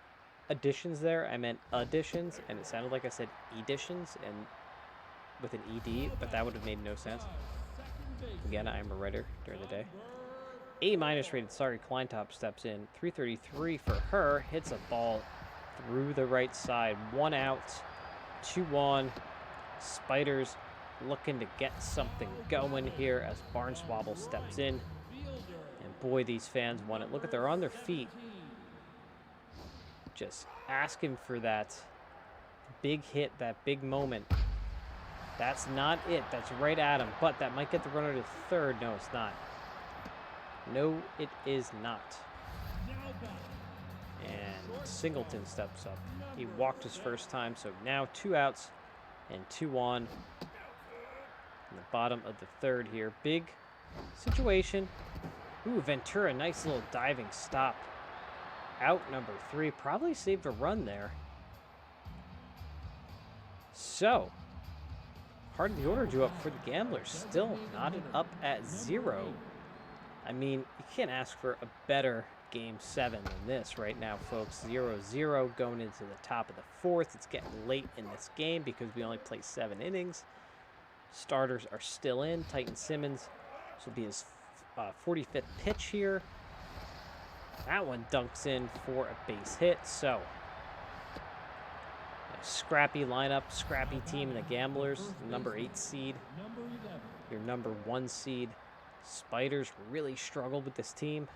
additions there, I meant additions, and it sounded like I said editions and with an ED, but that would have made no sense. Again, I am a writer during the day. A- rated, sorry, Kleintop steps in. 333 for her, hits a ball through the right side. 1 out, 2 on. Spiders looking to get something going here as Barnswobble steps in. And boy, these fans want it. Look at, they're on their feet. Just asking for that big hit, that big moment. That's not it. That's right at him. But that might get the runner to third. No, it's not. No, it is not. And Singleton steps up. He walked his first time, so now 2 outs and 2 on. In the bottom of the third here. Big situation. Ooh, Ventura, nice little diving stop. Out number 3. Probably saved a run there. So, part of the order due up for the Gamblers. Still knotted up at 0. I mean, you can't ask for a better Game 7 than this right now, folks. 0-0 going into the top of the 4th. It's getting late in this game because we only play 7 innings. Starters are still in. Titan Simmons, this will be his 45th pitch here. That one dunks in for a base hit. So, a scrappy lineup, scrappy team in the Gamblers. Number 8 seed, your number 1 seed. Spiders really struggled with this team.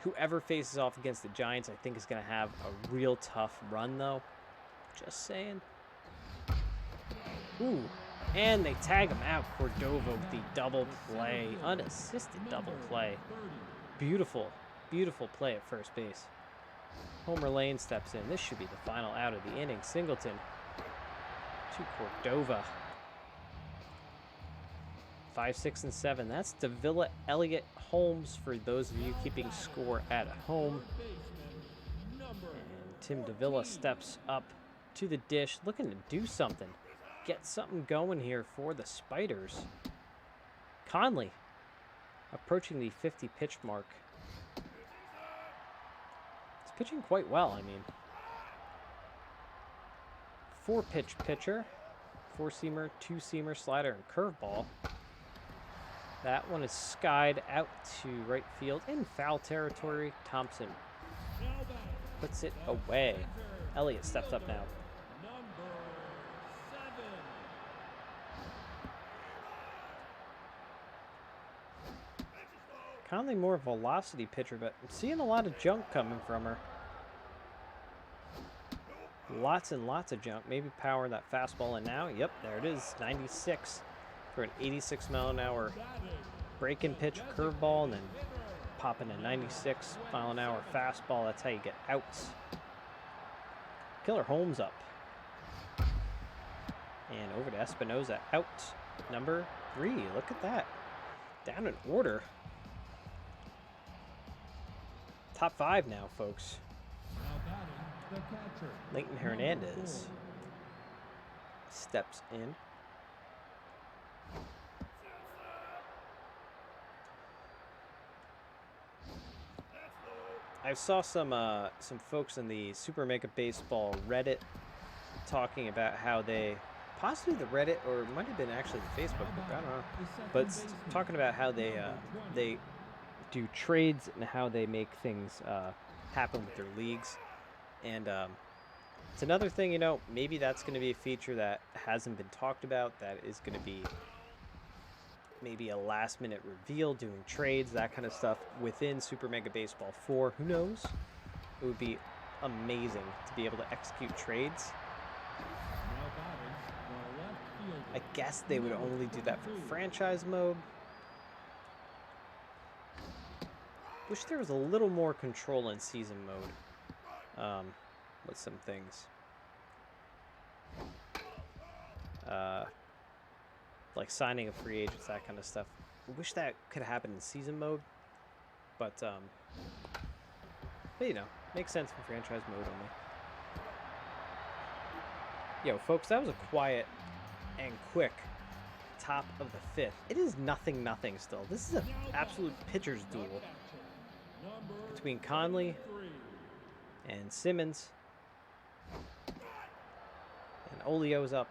Whoever faces off against the Giants, I think, is going to have a real tough run, though. Just saying. Ooh, and they tag him out. Cordova with the double play, unassisted double play. Beautiful, beautiful play at first base. Homer Lane steps in. This should be the final out of the inning. Singleton to Cordova. 5, 6, and 7. That's Davila, Elliott, Holmes for those of you keeping score at home. And Tim Davila steps up to the dish, looking to do something. Get something going here for the Spiders. Conley approaching the 50 pitch mark. He's pitching quite well, I mean. 4-pitch pitcher. 4-seamer, 2-seamer, slider, and curveball. That one is skied out to right field in foul territory. Thompson puts it away. Elliott steps up now. Conley more velocity pitcher, but I'm seeing a lot of junk coming from her. Lots and lots of junk. Maybe power that fastball in now. Yep, there it is. 96 for an 86 mile an hour break and pitch curveball, and then Popping a 96 mile an hour fastball. That's how you get outs. Killer Holmes up. And over to Espinoza. Out number 3. Look at that. Down in order. Top 5 now, folks. Now batting, the catcher. Leighton Number Hernandez 4. steps in. I saw some folks in the Super Mega Baseball Reddit talking about how they, possibly the Reddit or it might have been actually the Facebook group, I don't know, but talking about how they do trades and how they make things happen with their leagues. And it's another thing, you know, maybe that's going to be a feature that hasn't been talked about, that is going to be maybe a last minute reveal, doing trades, that kind of stuff within Super Mega Baseball 4. Who knows? It would be amazing to be able to execute trades. Now batting, the left fielder. I guess they would only do that for franchise mode. Wish there was a little more control in season mode with some things. Like signing of free agents, that kind of stuff. I wish that could happen in season mode, but you know, makes sense for franchise mode only. Yo, folks, that was a quiet and quick top of the 5th. It is 0-0 still. This is an absolute pitcher's duel between Conley and Simmons, and Olio's up.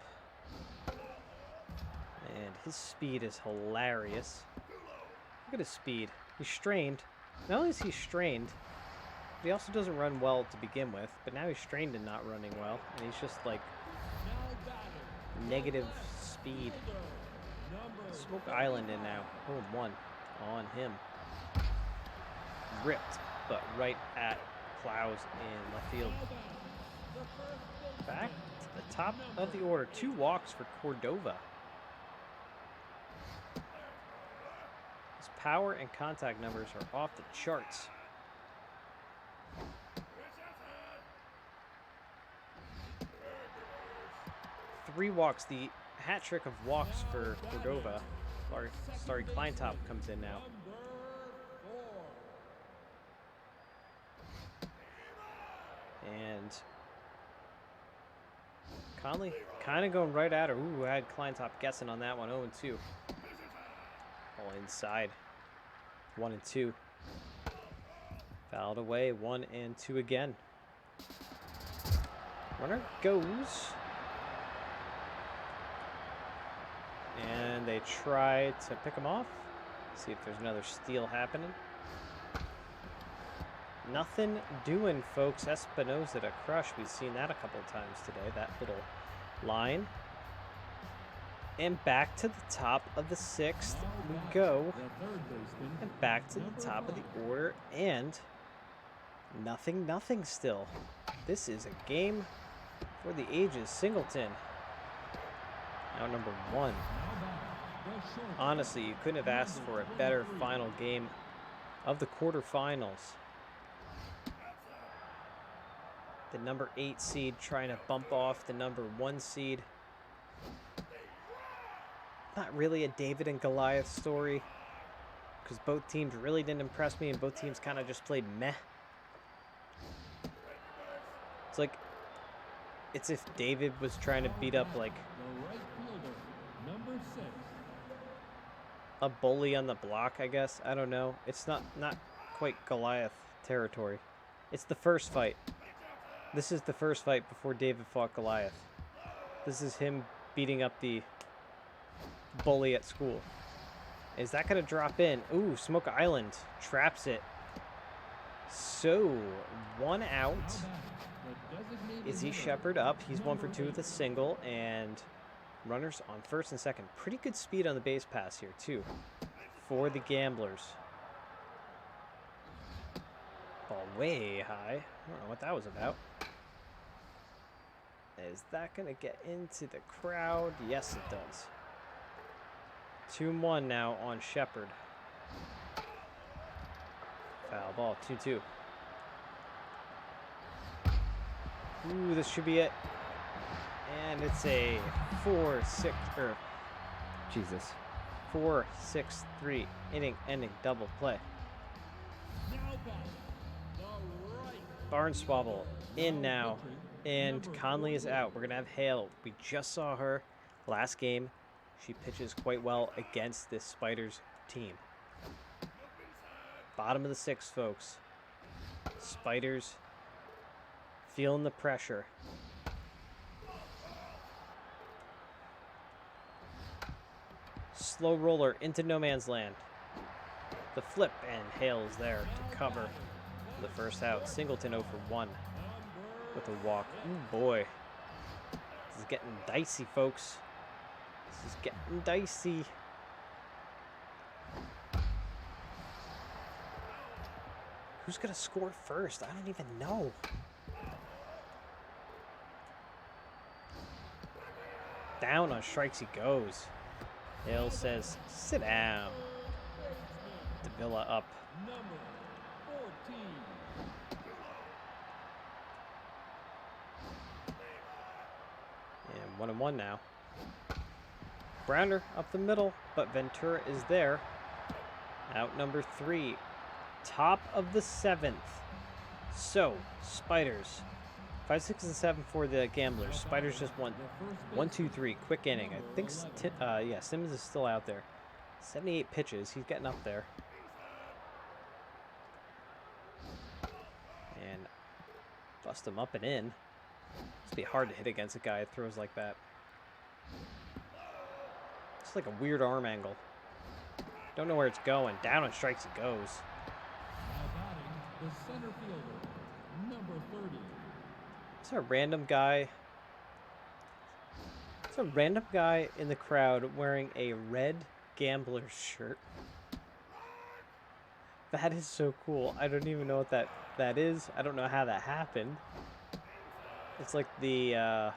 And his speed is hilarious. Look at his speed. He's strained. Not only is he strained, but he also doesn't run well to begin with. But now he's strained and not running well. And he's just like negative speed. Smoke Island in now. 0-1 on him. Ripped, but right at Plows in left field. Back to the top of the order. 2 walks for Cordova. His power and contact numbers are off the charts. Three walks, the hat trick of walks for Cordova. Sorry, Kleintop comes in now. And Conley kind of going right at her. Ooh, I had Kleintop guessing on that one. 0-2. All inside. 1-2. Fouled away. 1-2 again. Runner goes. And they try to pick him off. See if there's another steal happening. Nothing doing, folks. Espinoza to crush. We've seen that a couple of times today. That little line. And back to the top of the 6th we go. And back to the top of the order. And 0-0 still. This is a game for the ages. Singleton. Now number 1. Honestly, you couldn't have asked for a better final game of the quarterfinals. The number 8 seed trying to bump off the number 1 seed. Not really a David and Goliath story, because both teams really didn't impress me and both teams kind of just played meh. It's like, it's if David was trying to beat up like a bully on the block, I guess. I don't know. It's not quite Goliath territory. It's the first fight. This is the first fight before David fought Goliath. This is him beating up the bully at school. Is that going to drop in? Ooh, Smoke Island traps it. So, 1 out. Izzy Shepard up. He's 1 for 2 with a single. And runners on first and second. Pretty good speed on the base pass here, too, for the Gamblers. Ball way high. I don't know what that was about. Is that going to get into the crowd? Yes, it does. 2-1 now on Shepard. Foul ball, 2-2. Ooh, this should be it. And it's a 4-6-3 inning ending double play. Barnswabble in now, and Conley is out. We're going to have Hale. We just saw her last game. She pitches quite well against this Spiders team. Bottom of the sixth, folks. Spiders feeling the pressure. Slow roller into no man's land. The flip, and Hale is there to cover the first out. Singleton 0 for 1 with a walk. Ooh, boy. This is getting dicey, folks. This is getting dicey. Who's going to score first? I don't even know. Down on strikes he goes. Hale says, sit down. Davila up. And 1-1 now. Browner up the middle, but Ventura is there. Out number 3. Top of the 7th. So, Spiders. 5, 6, and 7 for the Gamblers. Spiders just won 1-2-3. Quick inning. I think, Simmons is still out there. 78 pitches. He's getting up there. And bust him up and in. It's be hard to hit against a guy that throws like that. It's like a weird arm angle. Don't know where it's going. Down on strikes it goes. Now batting, the center fielder, number 30. It's a random guy. It's a random guy in the crowd wearing a red Gambler shirt. That is so cool. I don't even know what that is. I don't know how that happened. It's like the,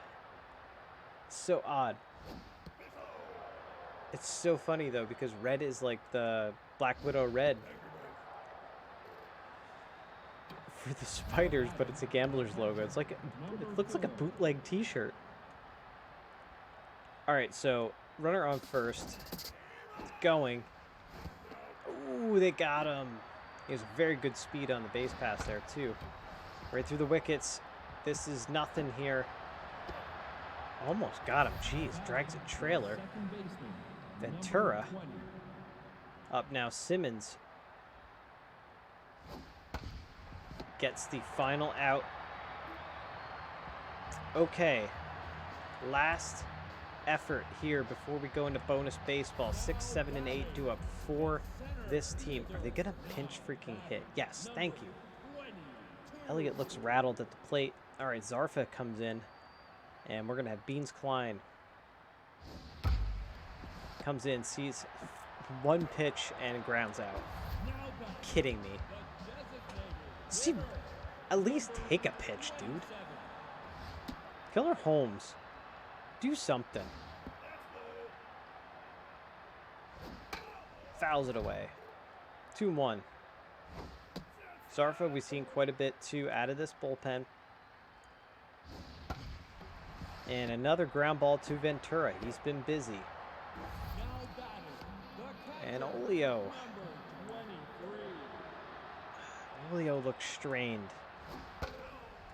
so odd. It's so funny, though, because red is like the Black Widow red for the Spiders, but it's a Gambler's logo. It's like, it looks like a bootleg t-shirt. All right, so runner on first. It's going. Ooh, they got him. He has very good speed on the base pass there, too. Right through the wickets. This is nothing here. Almost got him. Jeez, drags a trailer. Ventura. Up now, Simmons. Gets the final out. Okay. Last effort here before we go into bonus baseball. 6, 7, and 8 due up for this team. Are they going to pinch freaking hit? Yes, thank you. Elliott looks rattled at the plate. All right, Zarfa comes in, and we're going to have Beans Klein. Comes in, sees one pitch, and grounds out. Kidding me. See, at least take a pitch, dude. Killer Holmes, do something. Fouls it away. 2-1. Zarfa, we've seen quite a bit, too, out of this bullpen. And another ground ball to Ventura. He's been busy. And Olio. Olio looks strained. I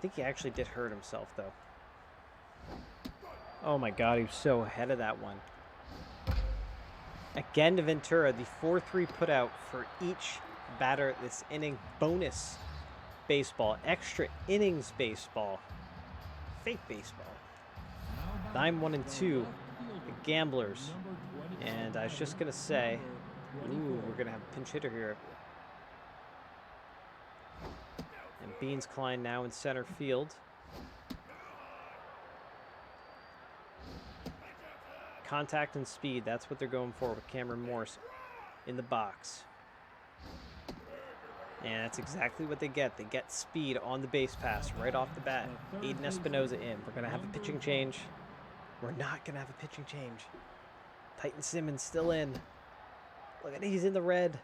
think he actually did hurt himself, though. Oh my god, he was so ahead of that one. Again to Ventura, the 4-3 put out for each batter this inning. Bonus baseball, extra innings baseball, fake baseball. 9, 1, and 2, the Gamblers. And I was just going to say, ooh, we're going to have a pinch hitter here. And Beans Klein now in center field. Contact and speed, that's what they're going for with Cameron Morse in the box. And that's exactly what they get. They get speed on the base pass right off the bat. Aiden Espinoza in. We're going to have a pitching change. We're not going to have a pitching change. Titan Simmons still in. Look at it, he's in the red.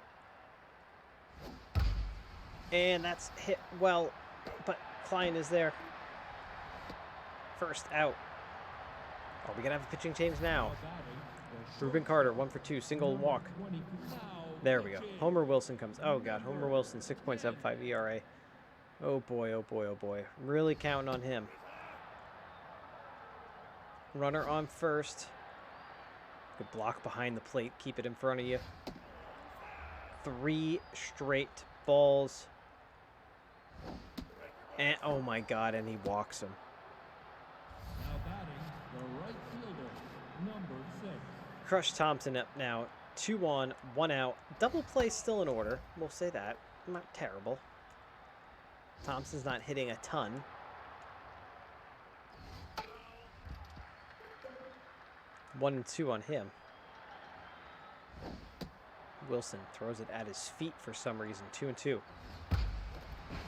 And that's hit well, but Klein is there. First out. Are we going to have a pitching change now? Ruben Carter, 1 for 2, single walk. There we go. Homer Wilson comes. Oh, God. Homer Wilson, 6.75 ERA. Oh, boy, oh, boy, oh, boy. Really counting on him. Runner on first. Good block behind the plate. Keep it in front of you. 3 straight balls. And, oh, my God, and he walks him. Now batting, the right fielder, number 6. Crush Thompson up now. 2 on, 1 out. Double play still in order. We'll say that. Not terrible. Thompson's not hitting a ton. One and 2 on him. Wilson throws it at his feet for some reason. 2 and 2.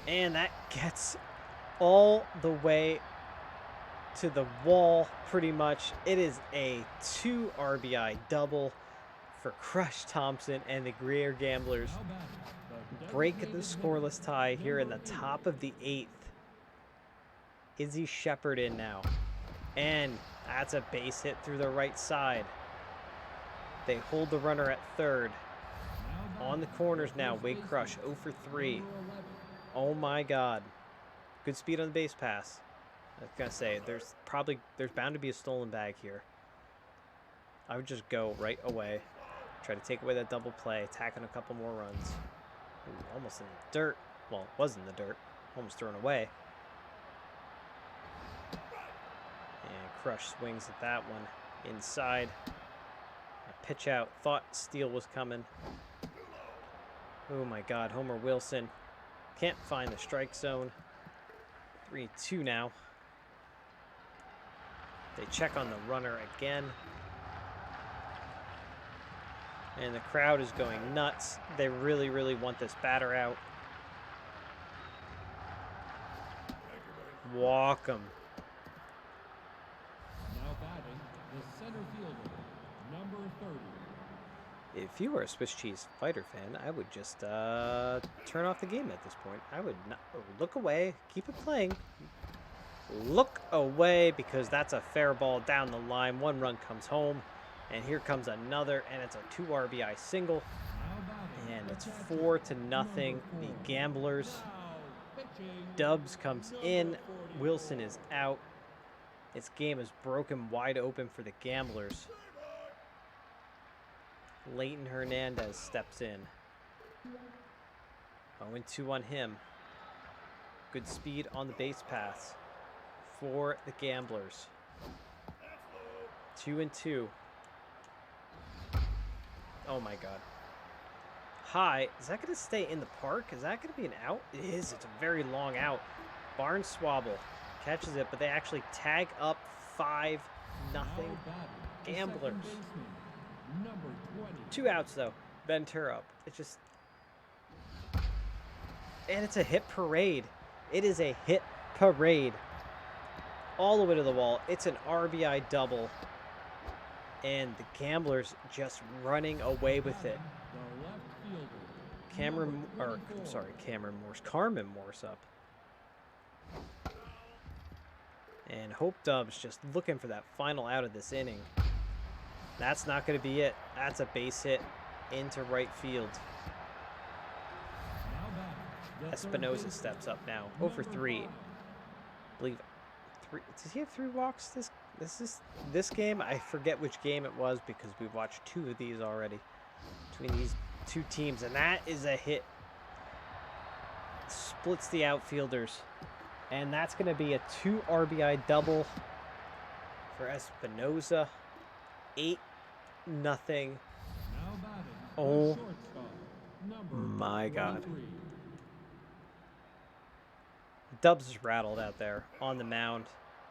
And that gets all the way to the wall, pretty much. It is a 2 RBI double for Crush Thompson, and the Greer Gamblers break the scoreless tie here in the top of the 8th. Izzy Shepard in now. And that's a base hit through the right side. They hold the runner at third. On the corners now, Wade Crush, 0 for 3. Oh my God. Good speed on the base pass. I was going to say, there's bound to be a stolen bag here. I would just go right away. Try to take away that double play, tacking a couple more runs. Ooh, almost in the dirt. Well, it was in the dirt. Almost thrown away. And Crush swings at that one. Inside. A pitch out. Thought steal was coming. Oh my God, Homer Wilson. Can't find the strike zone. 3-2 now. They check on the runner again. And the crowd is going nuts. They really, really want this batter out. Walk him. Now batting, the center fielder, number 30. If you were a Swiss cheese fighter fan, I would just turn off the game at this point. I would not look away. Keep it playing. Look away, because that's a fair ball down the line. 1 run comes home. And here comes another, and it's a 2 RBI single. And it's 4-0. The Gamblers. Dubs comes in. Wilson is out. This game is broken wide open for the Gamblers. Leighton Hernandez steps in. 0-2 on him. Good speed on the base pass for the Gamblers. 2-2. Oh my God. High. Is that going to stay in the park? Is that going to be an out? It is. It's a very long out. Barnswabble catches it, but they actually tag up 5-0. Gamblers. 2 outs though. Ventura up. It's just... And it's a hit parade. It is a hit parade. All the way to the wall. It's an RBI double. And the Gamblers just running away with it. Carmen Morse up. And Hope Dubs just looking for that final out of this inning. That's not going to be it. That's a base hit into right field. Espinosa steps up now. 0 for 3. I believe 3. Does he have 3 walks this game? I forget which game it was, because we've watched 2 of these already between these 2 teams, and that is a hit. Splits the outfielders, and that's going to be a 2 RBI double for Espinosa. 8-0. Oh my God. Dubs is rattled out there on the mound.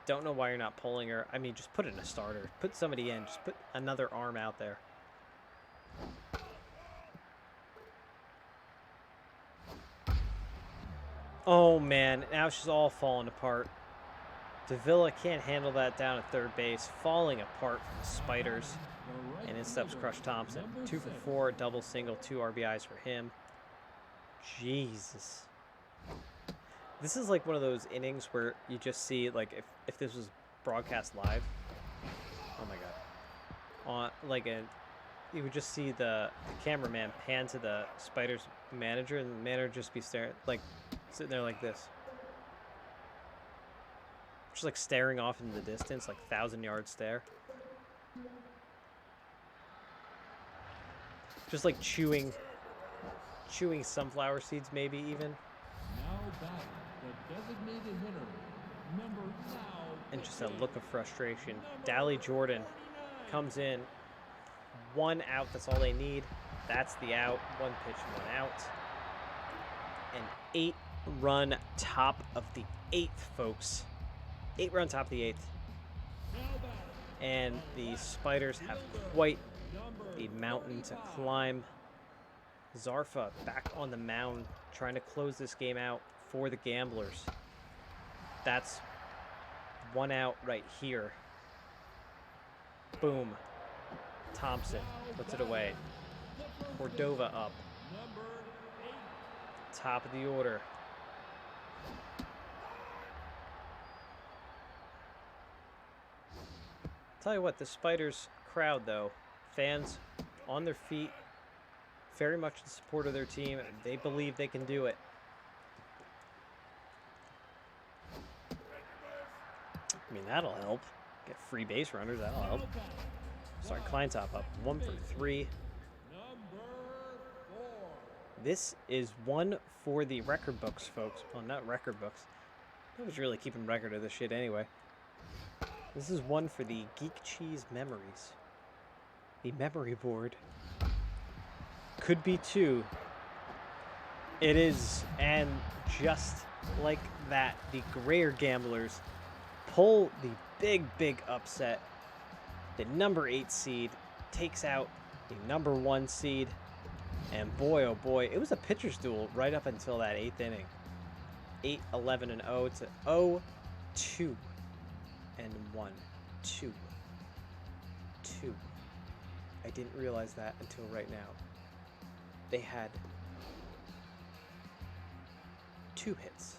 Don't know why you're not pulling her. I mean, just put it in a starter. Put somebody in. Just put another arm out there. Oh, man. Now she's all falling apart. Davila can't handle that down at third base. Falling apart from the Spiders. And in steps Crush Thompson. 2 for 4, double single, 2 RBIs for him. Jesus. This is like one of those innings where you just see, like, if this was broadcast live. Oh my god. You would just see the cameraman pan to the Spiders manager, and the manager just be staring, like, sitting there like this. Just like staring off into the distance, like 1,000-yard stare. Just like chewing sunflower seeds, maybe even. Now batting, the designated hitter, number now. And just a look of frustration. Dally Jordan comes in. 1 out, that's all they need. That's the out. 1 pitch, 1 out. An 8-run top of the 8th, folks. 8-run top of the 8th. And the Spiders have quite the mountain to climb. Zarfa back on the mound, trying to close this game out for the Gamblers. That's 1 out right here. Boom. Thompson puts it away. Cordova up. Top of the order. Tell you what, the Spiders crowd, though, fans on their feet, very much in support of their team. They believe they can do it. I mean, that'll help. Get free base runners, that'll help. Sorry, Kleintop up. 1 for 3. This is one for the record books, folks. Well, not record books. Nobody's really keeping record of this shit anyway. This is one for the Geek Cheese memories. The memory board. Could be 2. It is. And just like that, the Grayer Gamblers pull the big upset. The number 8 seed takes out the number 1 seed. And boy, oh boy, it was a pitcher's duel right up until that 8th inning. 8-11-0 to 0-2 and 1, 2, 2. I didn't realize that until right now. They had 2 hits.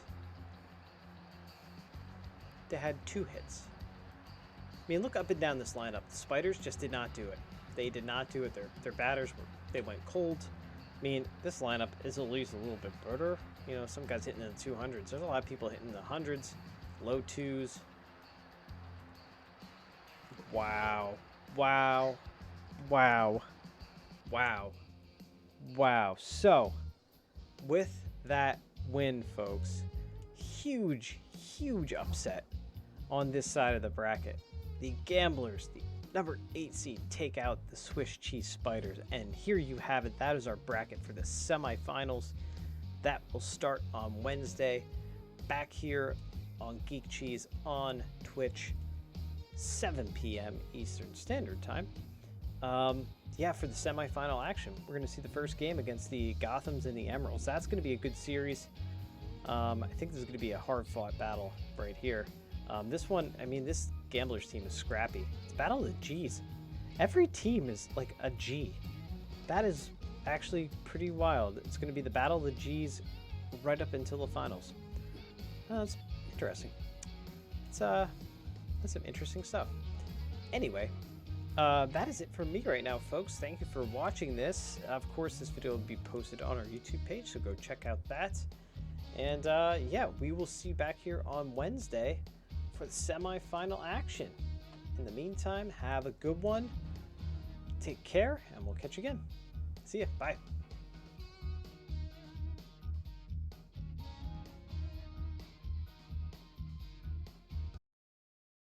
They had 2 hits. I mean, look up and down this lineup. The Spiders just did not do it. They did not do it. Their batters they went cold. I mean, this lineup is at least a little bit better. You know, some guys hitting in the 200s. There's a lot of people hitting the 100s, low 2s. Wow. Wow. Wow. Wow. Wow. So, with that win, folks, huge upset on this side of the bracket. The Gamblers, the number 8 seed, take out the Swiss Cheese Spiders. And here you have it. That is our bracket for the semifinals. That will start on Wednesday. Back here on Geek Cheese on Twitch, 7 p.m. Eastern Standard Time. Yeah, for the semifinal action, we're going to see the first game against the Gothams and the Emeralds. That's going to be a good series. I think this is going to be a hard-fought battle right here. This one, I mean, this Gamblers team is scrappy. It's Battle of the Gs. Every team is like a G. That is actually pretty wild. It's going to be the Battle of the Gs right up until the finals. That's interesting. That's some interesting stuff. Anyway, that is it for me right now, folks. Thank you for watching this. Of course, this video will be posted on our YouTube page, so go check out that. And yeah, we will see you back here on Wednesday for the semifinal action. In the meantime, have a good one. Take care, and we'll catch you again. See ya. Bye.